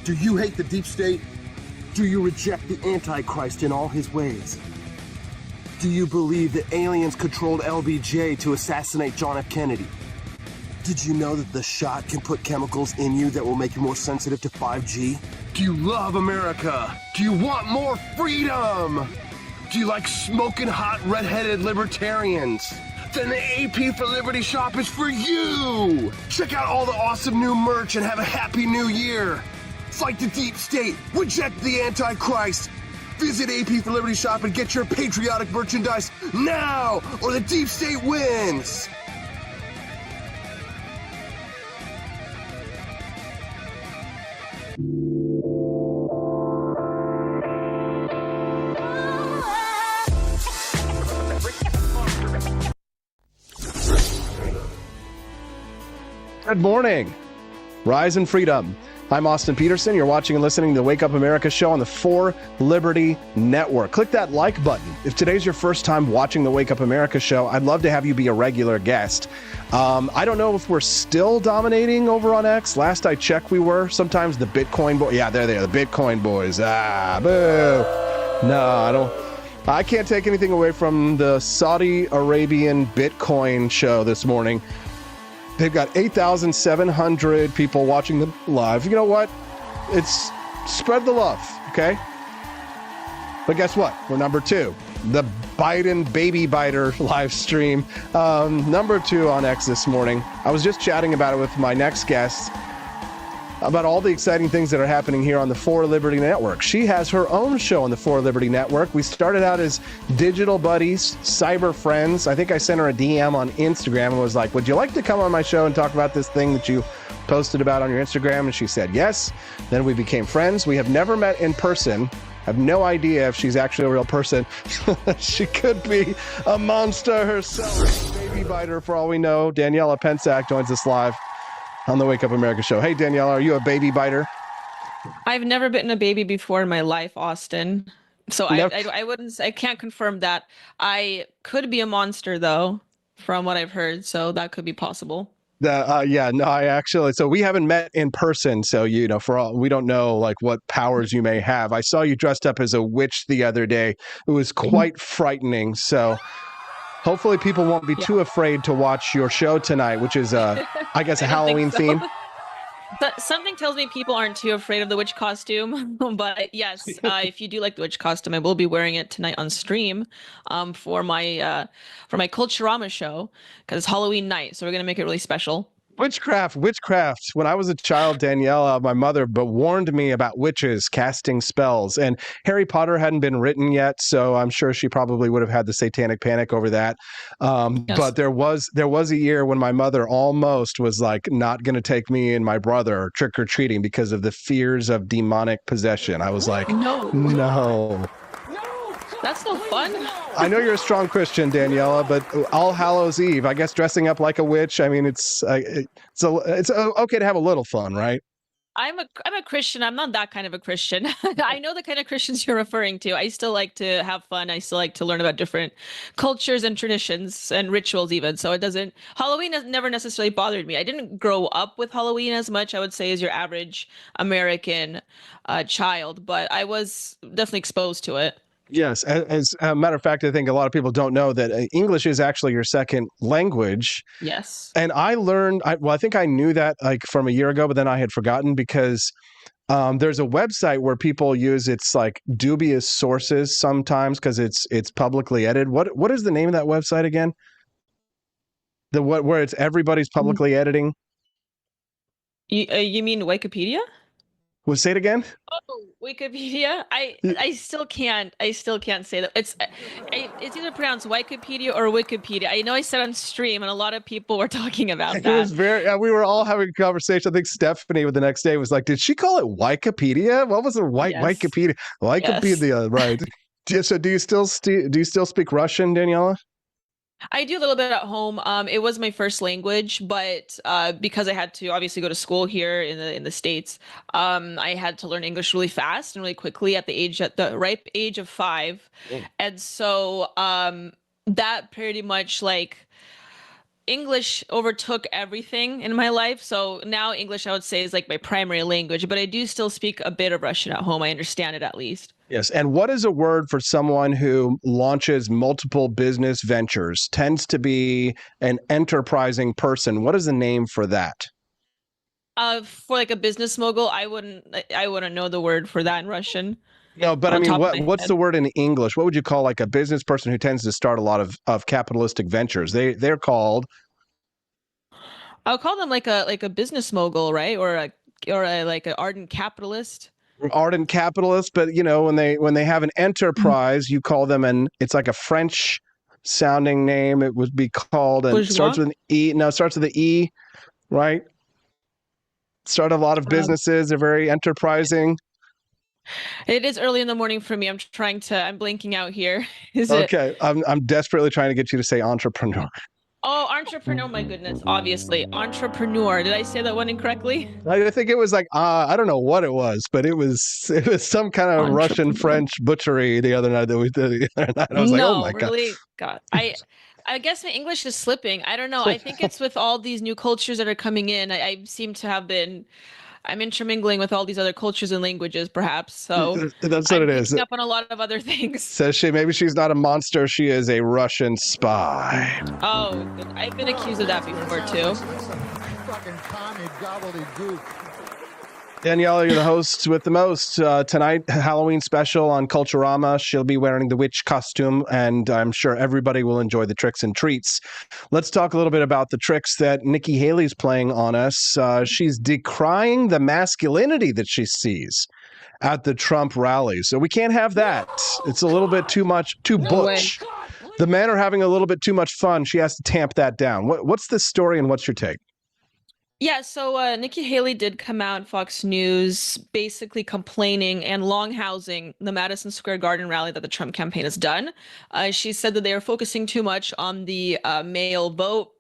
Do you hate the deep state? Do you reject the Antichrist in all his ways? Do you believe that aliens controlled LBJ to assassinate John F. Kennedy? Did you know that the shot can put chemicals in you that will make you more sensitive to 5G? Do you love America? Do you want more freedom? Do you like smoking hot red-headed libertarians? Then the AP for Liberty shop is for you! Check out all the awesome new merch and have a happy new year! Fight the deep state, reject the Antichrist! Visit AP for Liberty shop and get your patriotic merchandise now, or the deep state wins! Good morning. Rise in freedom. I'm Austin Peterson. You're watching and listening to the Wake Up America show on the For Liberty Network. Click that like button. If today's your first time watching the Wake Up America show, I'd love to have you be a regular guest. I don't know if we're still dominating over on X. Last I checked, we were. Sometimes the Bitcoin boys. Yeah, there they are, the Bitcoin boys. Boo. No, I can't take anything away from the Saudi Arabian Bitcoin show this morning. They've got 8,700 people watching them live. You know what? It's spread the love, okay? But guess what? We're number 2. The Biden baby biter live stream. Number 2 on X this morning. I was just chatting about it with my next guest about all the exciting things that are happening here on the For Liberty Network. She has her own show on the For Liberty Network. We started out as digital buddies, cyber friends. I think I sent her a DM on Instagram and was like, would you like to come on my show and talk about this thing that you posted about on your Instagram? And she said yes. Then we became friends. We have never met in person. I have no idea if she's actually a real person. She could be a monster herself. Baby biter for all we know. Daniela Pensack joins us live on the Wake Up America show. Hey, Daniela, are you a baby biter? I've never bitten a baby before in my life, Austin. So I can't confirm that. I could be a monster, though, from what I've heard. So that could be possible. So we haven't met in person. So, we don't know like what powers you may have. I saw you dressed up as a witch the other day. It was quite frightening. So hopefully people won't be too afraid to watch your show tonight, which is, I guess, a Halloween theme. But something tells me people aren't too afraid of the witch costume. But yes, if you do like the witch costume, I will be wearing it tonight on stream for my Culturama show because it's Halloween night. So we're going to make it really special. Witchcraft. When I was a child, Daniela, my mother, warned me about witches casting spells. And Harry Potter hadn't been written yet, so I'm sure she probably would have had the satanic panic over that. Yes. But there was a year when my mother almost was like not going to take me and my brother trick or treating because of the fears of demonic possession. I was like, no. That's no fun. I know you're a strong Christian, Daniela, but All Hallows Eve, I guess dressing up like a witch. I mean, it's okay to have a little fun, right? I'm a Christian. I'm not that kind of a Christian. I know the kind of Christians you're referring to. I still like to have fun. I still like to learn about different cultures and traditions and rituals even. So Halloween has never necessarily bothered me. I didn't grow up with Halloween as much, I would say, as your average American child, but I was definitely exposed to it. Yes. As a matter of fact, I think a lot of people don't know that English is actually your second language. Yes. And I learned, I think I knew that like from a year ago, but then I had forgotten because there's a website where people use it's like dubious sources sometimes because it's publicly edited. What is the name of that website again? Where it's everybody's publicly editing? You mean Wikipedia? Well, say it again. Oh, Wikipedia. I still can't say that. It's either pronounced Wikipedia or Wikipedia. I know I said on stream, and a lot of people were talking about that. It was we were all having a conversation. I think Stephanie the next day was like, "Did she call it Wikipedia? What was it? Wikipedia? Wikipedia, right?" So, do you still speak Russian, Daniela? I do a little bit at home. It was my first language, but because I had to obviously go to school here in the States, I had to learn English really fast and really quickly at the ripe age of 5. And so that pretty much like English overtook everything in my life. So now English, I would say, is like my primary language, but I do still speak a bit of Russian at home. I understand it at least. Yes. And what is a word for someone who launches multiple business ventures, tends to be an enterprising person? What is the name for that? For like a business mogul, I wouldn't know the word for that in Russian. No, but I mean, what's the word in English? What would you call like a business person who tends to start a lot of capitalistic ventures? They're called. I'll call them like a business mogul, right? Or like an ardent capitalist. Ardent capitalist, but when they have an enterprise, you call them it's like a French sounding name. It would be called and starts with an E. No, it starts with an E, right? Start a lot of businesses. They're very enterprising. It is early in the morning for me. I'm blanking out here. Okay. I'm desperately trying to get you to say entrepreneur. Oh, entrepreneur. My goodness. Obviously. Entrepreneur. Did I say that one incorrectly? I think it was like I don't know what it was, but it was some kind of Russian French butchery the other night that we did the other night. I was like, oh my really, God. I guess my English is slipping. I don't know. I think it's with all these new cultures that are coming in. I seem to have been I'm intermingling with all these other cultures and languages, perhaps. So that's what I'm it is. picking up on a lot of other things. Says she. Maybe she's not a monster. She is a Russian spy. Oh, I've been accused of that before too. Fucking commie gobbledygook. Daniela, you're the host with the most. Tonight, Halloween special on Culturama. She'll be wearing the witch costume, and I'm sure everybody will enjoy the tricks and treats. Let's talk a little bit about the tricks that Nikki Haley's playing on us. She's decrying the masculinity that she sees at the Trump rallies. So we can't have that. It's a little bit too much, too butch. The men are having a little bit too much fun. She has to tamp that down. What's the story and what's your take? Yeah, so Nikki Haley did come out on Fox News basically complaining and longhousing the Madison Square Garden rally that the Trump campaign has done. She said that they are focusing too much on the male vote.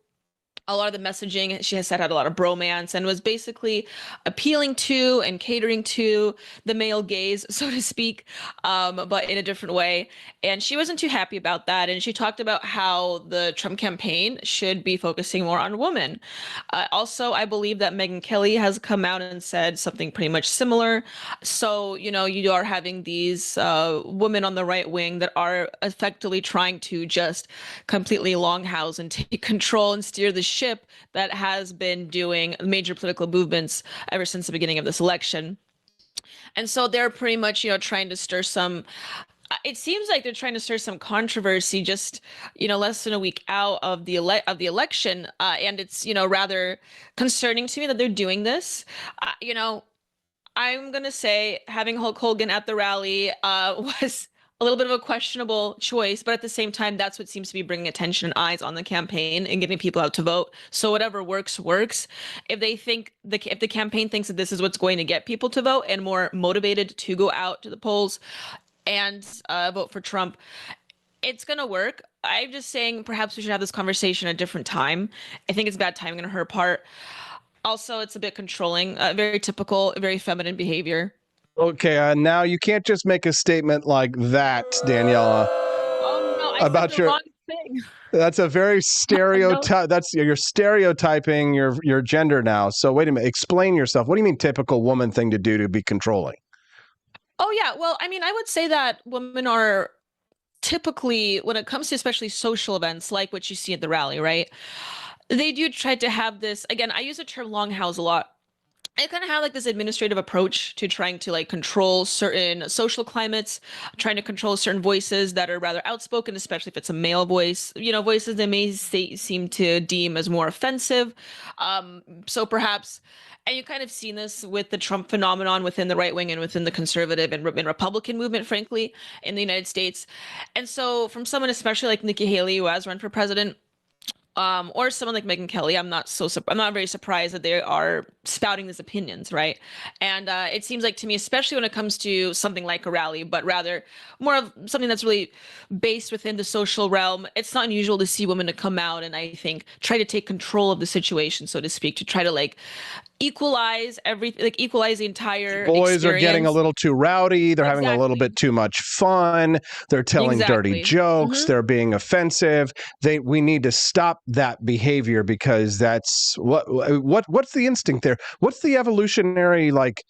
A lot of the messaging, she has said, had a lot of bromance and was basically appealing to and catering to the male gaze, so to speak, but in a different way. And she wasn't too happy about that. And she talked about how the Trump campaign should be focusing more on women. Also, I believe that Megyn Kelly has come out and said something pretty much similar. So, you know, you are having these women on the right wing that are effectively trying to just completely longhouse and take control and steer the ship that has been doing major political movements ever since the beginning of this election. And so they're pretty much, you know, trying to stir some, it seems like they're trying to stir some controversy just, you know, less than a week out of the election. And it's, you know, rather concerning to me that they're doing this. You know, I'm going to say having Hulk Hogan at the rally was a little bit of a questionable choice, but at the same time, that's what seems to be bringing attention and eyes on the campaign and getting people out to vote. So whatever works, works. If they think if the campaign thinks that this is what's going to get people to vote and more motivated to go out to the polls and vote for Trump, it's going to work. I'm just saying perhaps we should have this conversation at a different time. I think it's bad timing on her part. Also, it's a bit controlling, very typical, very feminine behavior. Okay, now you can't just make a statement like that, Daniela. Oh no, I about said the wrong thing. That's a very stereotype. That's you're stereotyping your gender now. So wait a minute, explain yourself. What do you mean typical woman thing to do to be controlling? Oh yeah, well, I mean, I would say that women are typically, when it comes to especially social events like what you see at the rally, right? They do try to have this, again, I use the term longhouse a lot. I kind of have like this administrative approach to trying to like control certain social climates, trying to control certain voices that are rather outspoken, especially if it's a male voice, you know, voices they may seem to deem as more offensive. So perhaps, and you kind of seen this with the Trump phenomenon within the right wing and within the conservative and Republican movement, frankly, in the United States. And so from someone, especially like Nikki Haley, who has run for president, or someone like Megyn Kelly, I'm not very surprised that they are spouting these opinions, right? And it seems like to me, especially when it comes to something like a rally, but rather more of something that's really based within the social realm, it's not unusual to see women to come out and I think try to take control of the situation, so to speak, to try to like equalize everything, like equalize the entire Boys experience. are getting a little too rowdy. They're having a little bit too much fun. They're telling dirty jokes. They're being offensive. We need to stop that behavior because that's what's the instinct there? What's the evolutionary like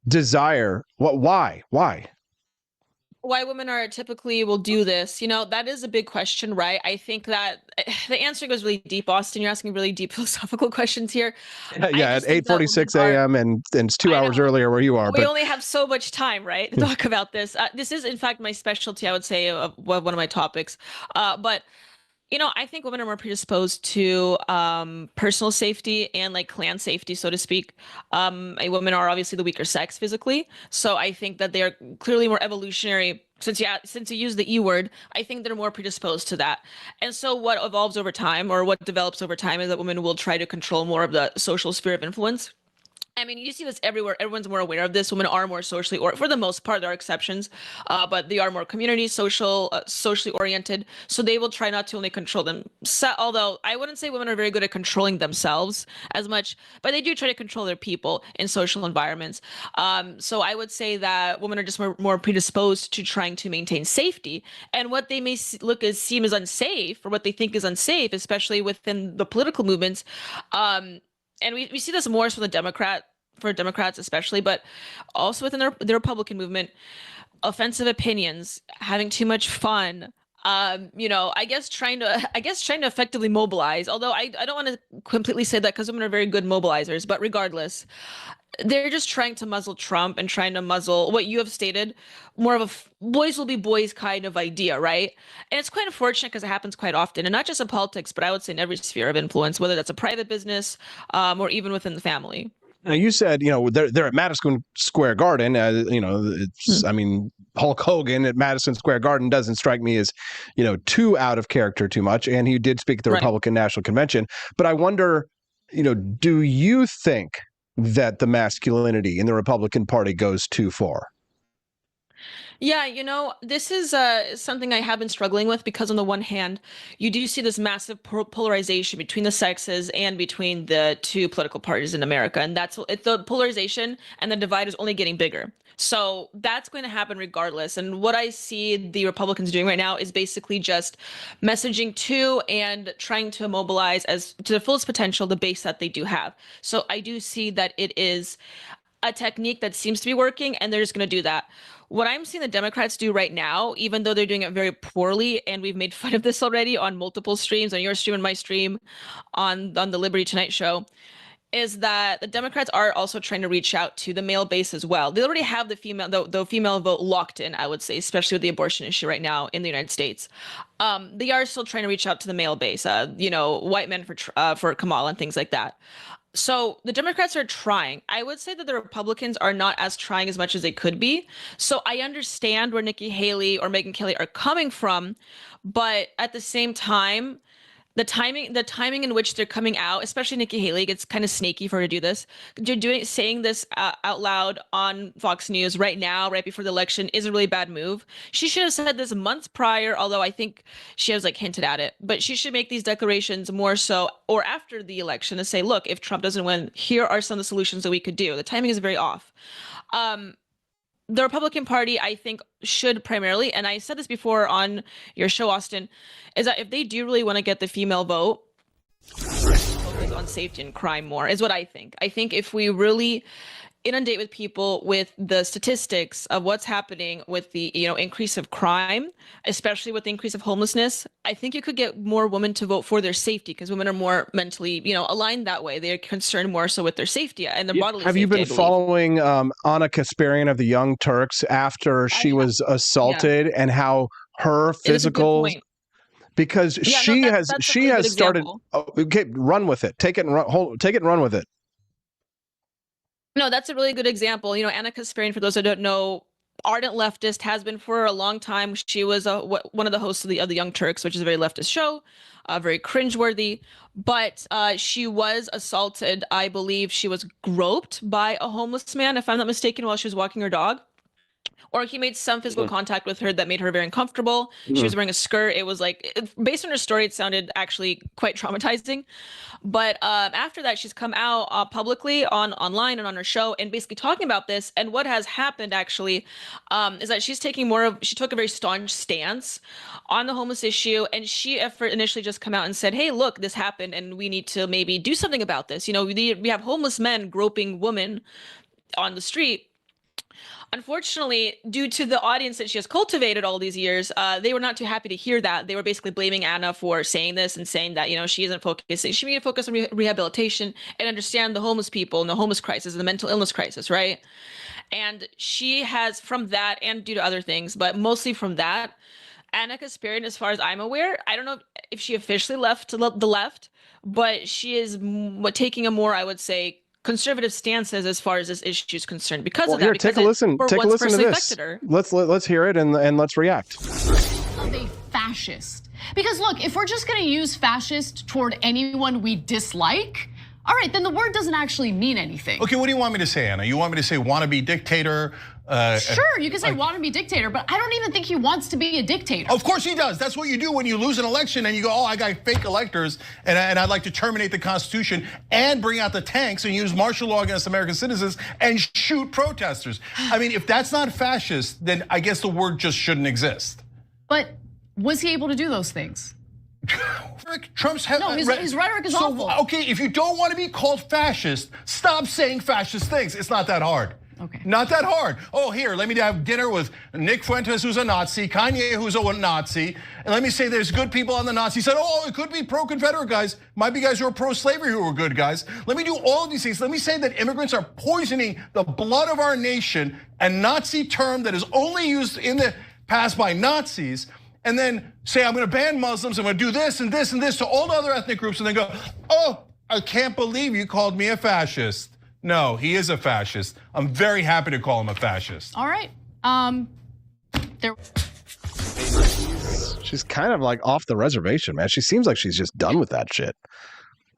desire? Why? Why women are typically will do this, you know, that is a big question, right? I think that the answer goes really deep, Austin. You're asking really deep philosophical questions here. Yeah, at 8:46 a.m. and it's 2 hours earlier where you are. We only have so much time, right, to talk about this. This is, in fact, my specialty, I would say, one of my topics. But you know, I think women are more predisposed to personal safety and like clan safety, so to speak. Women are obviously the weaker sex physically, so I think that they are clearly more evolutionary. Since you use the E word, I think they're more predisposed to that. And so what evolves over time, or what develops over time, is that women will try to control more of the social sphere of influence. I mean, you see this everywhere. Everyone's more aware of this. Women are more socially, or for the most part, there are exceptions, but they are more community, socially oriented. So they will try not to only control them. Although I wouldn't say women are very good at controlling themselves as much, but they do try to control their people in social environments. So I would say that women are just more predisposed to trying to maintain safety, and what they may seem as unsafe, or what they think is unsafe, especially within the political movements. And we see this more so for Democrats especially, but also within the Republican movement, offensive opinions, having too much fun, I guess trying to effectively mobilize. Although I don't want to completely say that, because women are very good mobilizers, but regardless, they're just trying to muzzle Trump and trying to muzzle what you have stated, more of a boys will be boys kind of idea, right? And it's quite unfortunate because it happens quite often, and not just in politics, but I would say in every sphere of influence, whether that's a private business or even within the family. Now, you said, they're at Madison Square Garden. I mean, Hulk Hogan at Madison Square Garden doesn't strike me as, too out of character too much. And he did speak at the Republican National Convention. But I wonder, do you think that the masculinity in the Republican Party goes too far? Yeah, this is something I have been struggling with, because on the one hand, you do see this massive polarization between the sexes and between the two political parties in America. And the polarization and the divide is only getting bigger. So that's going to happen regardless. And what I see the Republicans doing right now is basically just messaging to and trying to mobilize as to the fullest potential the base that they do have. So I do see that it is a technique that seems to be working, and they're just going to do that. What I'm seeing the Democrats do right now, even though they're doing it very poorly, and we've made fun of this already on multiple streams, on your stream and my stream, on the Liberty Tonight show, is that the Democrats are also trying to reach out to the male base as well. They already have the female vote locked in, I would say, especially with the abortion issue right now in the United States. They are still trying to reach out to the male base, white men for Kamala and things like that. So the Democrats are trying. I would say that the Republicans are not as trying as much as they could be. So I understand where Nikki Haley or Megyn Kelly are coming from, but at the same time, the timing in which they're coming out, especially Nikki Haley, it's kind of snaky for her to do this. Saying this out loud on Fox News right now, right before the election, is a really bad move. She should have said this months prior, although I think she has hinted at it. But she should make these declarations more so, or after the election, to say, look, if Trump doesn't win, here are some of the solutions that we could do. The timing is very off. The Republican Party, I think, should primarily, and I said this before on your show, Austin, is that if they do really want to get the female vote, focus on safety and crime more, is what I think. I think if we really inundate with people with the statistics of what's happening with the increase of crime, especially with the increase of homelessness, I think you could get more women to vote for their safety, because women are more mentally aligned that way. They're concerned more so with their safety and their bodily safety. Have you been following Anna Kasparian of the Young Turks after she was assaulted, and how her physical, because she has started. Okay, run with it. Take it and run with it. No, that's a really good example. Anna Kasparian, for those that don't know, ardent leftist, has been for a long time. She was one of the hosts of the Young Turks, which is a very leftist show, very cringeworthy. But she was assaulted. I believe she was groped by a homeless man, if I'm not mistaken, while she was walking her dog. Or he made some physical contact with her that made her very uncomfortable. She was wearing a skirt. It was based on her story, it sounded actually quite traumatizing. But after that, she's come out publicly online and on her show and basically talking about this. And what has happened actually is that she took a very staunch stance on the homeless issue. And she initially just come out and said, hey, look, this happened and we need to maybe do something about this. We have homeless men groping women on the street. Unfortunately, due to the audience that she has cultivated all these years, they were not too happy to hear that. They were basically blaming Anna for saying this and saying that, she isn't focusing. She needed to focus on rehabilitation and understand the homeless people and the homeless crisis and the mental illness crisis, right? And she has, from that and due to other things, but mostly from that, Anna Kasparian, as far as I'm aware, I don't know if she officially left the left, but she is taking a more, I would say, conservative stances as far as this issue is concerned because of that. Here, take a listen to this. Let's hear it and let's react. Of a fascist, because look, if we're just going to use fascist toward anyone we dislike, All right, then the word doesn't actually mean anything. Okay, what do you want me to say, Anna? You want me to say wannabe dictator? Sure, you can say wannabe dictator, but I don't even think he wants to be a dictator. Of course he does. That's what you do when you lose an election and you go, oh, I got fake electors and I'd like to terminate the Constitution and bring out the tanks and use martial law against American citizens and shoot protesters. I mean, if that's not fascist, then I guess the word just shouldn't exist. But was he able to do those things? Trump's his rhetoric is awful. Okay, if you don't want to be called fascist, stop saying fascist things. It's not that hard. Okay. Not that hard. Oh, here, let me have dinner with Nick Fuentes, who's a Nazi, Kanye, who's a Nazi, and let me say there's good people on the Nazi side. Oh, it could be pro-Confederate guys. Might be guys who are pro-slavery who are good guys. Let me do all of these things. Let me say that immigrants are poisoning the blood of our nation, a Nazi term that is only used in the past by Nazis, and then say, I'm gonna ban Muslims, I'm gonna do this and this and this to all the other ethnic groups, and then go, oh, I can't believe you called me a fascist. No, he is a fascist. I'm very happy to call him a fascist. All right, She's kind of like off the reservation, man. She seems like she's just done with that shit.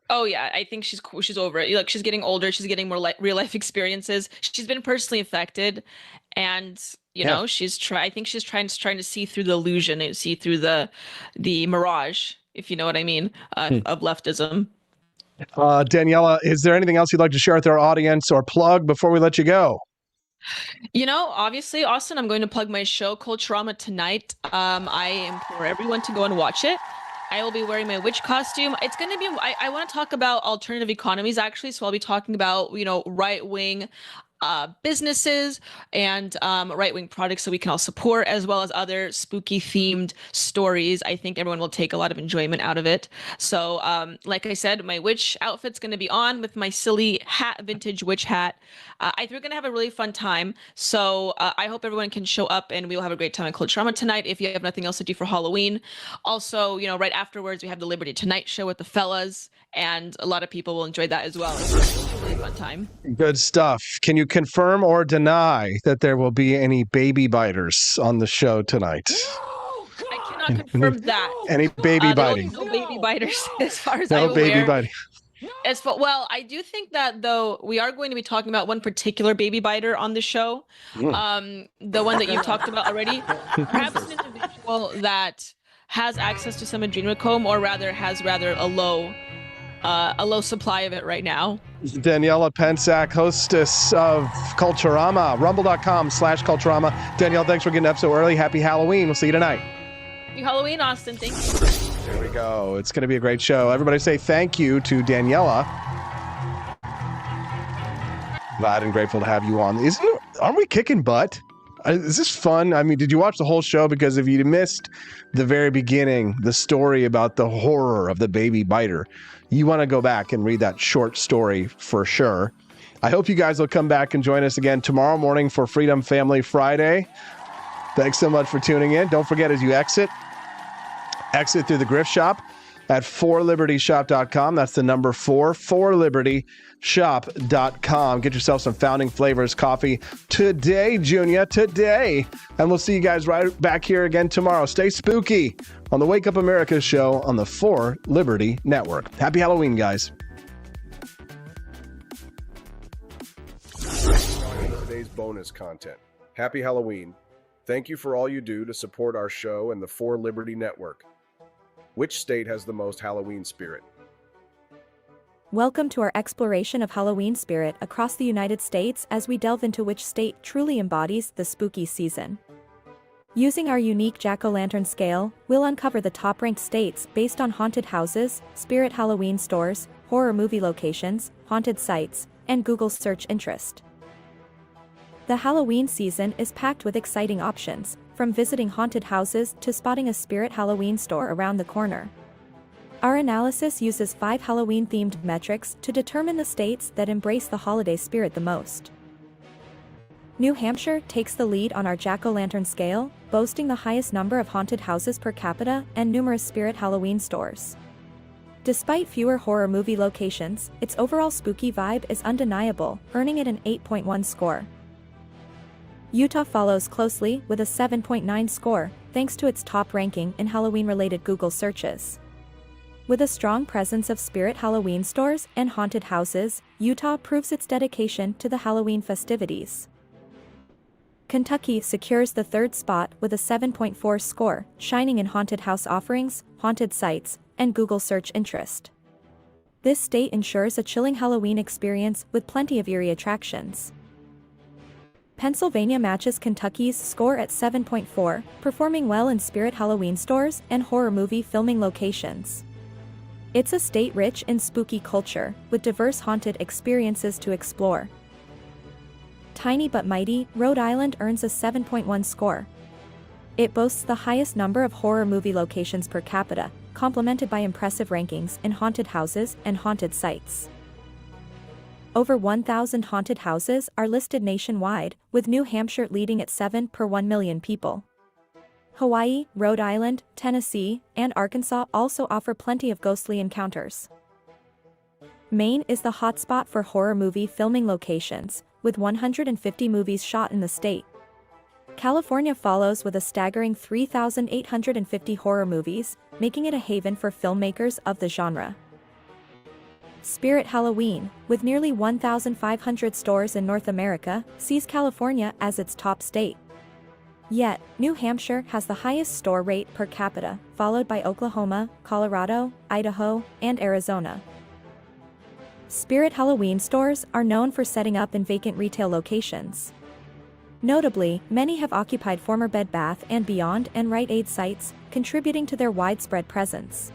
Oh yeah, I think she's cool. She's over it. Like she's getting older. She's getting more real life experiences. She's been personally affected, and you know I think she's trying to see through the illusion and see through the mirage, if you know what I mean, of leftism. Daniela, is there anything else you'd like to share with our audience or plug before we let you go? You know, obviously, Austin, I'm going to plug my show, Culturama, tonight. I implore everyone to go and watch it. I will be wearing my witch costume. It's going to be, I want to talk about alternative economies, actually. So I'll be talking about, right-wing businesses and right-wing products that we can all support, as well as other spooky themed stories. I think everyone will take a lot of enjoyment out of it. So like I said, my witch outfit's going to be on with my silly hat, vintage witch hat. I think we're going to have a really fun time. So I hope everyone can show up and we will have a great time at Culturama tonight if you have nothing else to do for Halloween. Also, right afterwards, we have the Liberty Tonight show with the fellas, and a lot of people will enjoy that as well. It's a really fun time. Good stuff. Can you confirm or deny that there will be any baby biters on the show tonight? I cannot confirm that. Any baby biting? No baby biters, as far as I'm aware. No baby biting. Well, I do think that though we are going to be talking about one particular baby biter on the show, the one that you've talked about already. Perhaps an individual that has access to some adrenochrome, or rather has a low supply of it right now. Daniela Pensack, hostess of Culturama, rumble.com/Culturama. Danielle, thanks for getting up so early. Happy Halloween. We'll see you tonight. Happy Halloween, Austin. Thank you. There we go. It's going to be a great show. Everybody say thank you to Daniela. Glad and grateful to have you on. Aren't we kicking butt? Is this fun? I mean, did you watch the whole show? Because if you missed the very beginning, the story about the horror of the baby biter, you want to go back and read that short story for sure. I hope you guys will come back and join us again tomorrow morning for Freedom Family Friday. Thanks so much for tuning in. Don't forget, as you exit through the gift shop at 4libertyshop.com. That's the number 4libertyshop.com. Get yourself some Founding Flavors coffee today, Junior, today. And we'll see you guys right back here again tomorrow. Stay spooky on the Wake Up America show on the 4 Liberty Network. Happy Halloween, guys. Today's bonus content. Happy Halloween. Thank you for all you do to support our show and the 4 Liberty Network. Which state has the most Halloween spirit? Welcome to our exploration of Halloween spirit across the United States as we delve into which state truly embodies the spooky season. Using our unique jack-o'-lantern scale, we'll uncover the top-ranked states based on haunted houses, spirit Halloween stores, horror movie locations, haunted sites, and Google search interest. The Halloween season is packed with exciting options, from visiting haunted houses to spotting a spirit Halloween store around the corner. Our analysis uses 5 Halloween-themed metrics to determine the states that embrace the holiday spirit the most. New Hampshire takes the lead on our jack-o'-lantern scale, boasting the highest number of haunted houses per capita and numerous spirit Halloween stores. Despite fewer horror movie locations, its overall spooky vibe is undeniable, earning it an 8.1 score. Utah follows closely with a 7.9 score, thanks to its top ranking in Halloween-related Google searches. With a strong presence of Spirit Halloween stores and haunted houses, Utah proves its dedication to the Halloween festivities. Kentucky secures the third spot with a 7.4 score, shining in haunted house offerings, haunted sites, and Google search interest. This state ensures a chilling Halloween experience with plenty of eerie attractions. Pennsylvania matches Kentucky's score at 7.4, performing well in Spirit Halloween stores and horror movie filming locations. It's a state rich in spooky culture, with diverse haunted experiences to explore. Tiny but mighty, Rhode Island earns a 7.1 score. It boasts the highest number of horror movie locations per capita, complemented by impressive rankings in haunted houses and haunted sites. Over 1,000 haunted houses are listed nationwide, with New Hampshire leading at 7 per 1 million people. Hawaii, Rhode Island, Tennessee, and Arkansas also offer plenty of ghostly encounters. Maine is the hotspot for horror movie filming locations, with 150 movies shot in the state. California follows with a staggering 3,850 horror movies, making it a haven for filmmakers of the genre. Spirit Halloween, with nearly 1,500 stores in North America, sees California as its top state. Yet, New Hampshire has the highest store rate per capita, followed by Oklahoma, Colorado, Idaho, and Arizona. Spirit Halloween stores are known for setting up in vacant retail locations. Notably, many have occupied former Bed Bath & Beyond and Rite Aid sites, contributing to their widespread presence.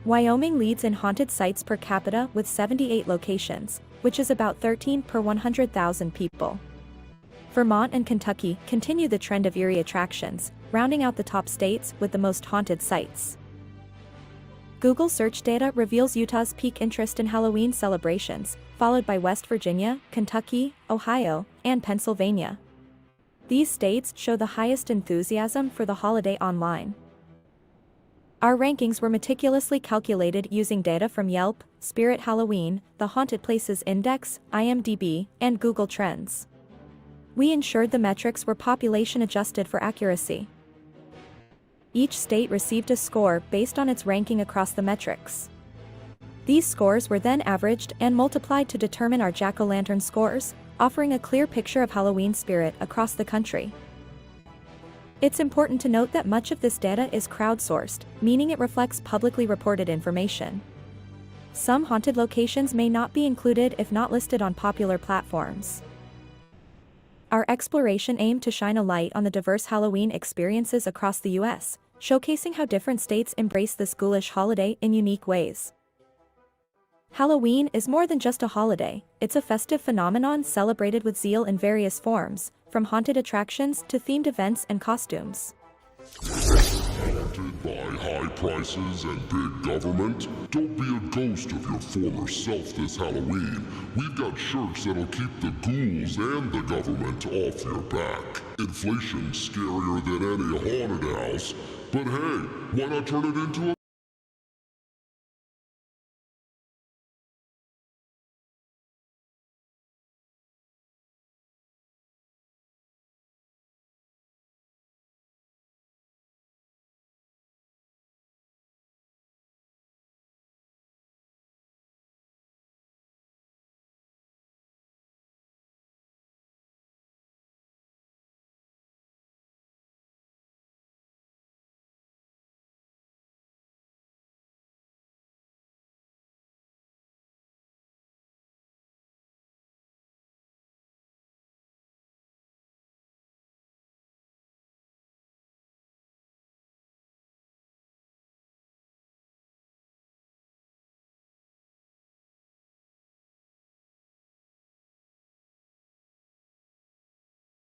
Wyoming leads in haunted sites per capita with 78 locations, which is about 13 per 100,000 people. Vermont and Kentucky continue the trend of eerie attractions, rounding out the top states with the most haunted sites. Google search data reveals Utah's peak interest in Halloween celebrations, followed by West Virginia, Kentucky, Ohio, and Pennsylvania. These states show the highest enthusiasm for the holiday online. Our rankings were meticulously calculated using data from Yelp, Spirit Halloween, the Haunted Places Index, IMDb, and Google Trends. We ensured the metrics were population adjusted for accuracy. Each state received a score based on its ranking across the metrics. These scores were then averaged and multiplied to determine our jack-o'-lantern scores, offering a clear picture of Halloween spirit across the country. It's important to note that much of this data is crowdsourced, meaning it reflects publicly reported information. Some haunted locations may not be included if not listed on popular platforms. Our exploration aimed to shine a light on the diverse Halloween experiences across the U.S., showcasing how different states embrace this ghoulish holiday in unique ways. Halloween is more than just a holiday, it's a festive phenomenon celebrated with zeal in various forms, from haunted attractions to themed events and costumes. Haunted by high prices and big government? Don't be a ghost of your former self this Halloween. We've got shirts that'll keep the ghouls and the government off your back. Inflation's scarier than any haunted house, but hey, why not turn it into a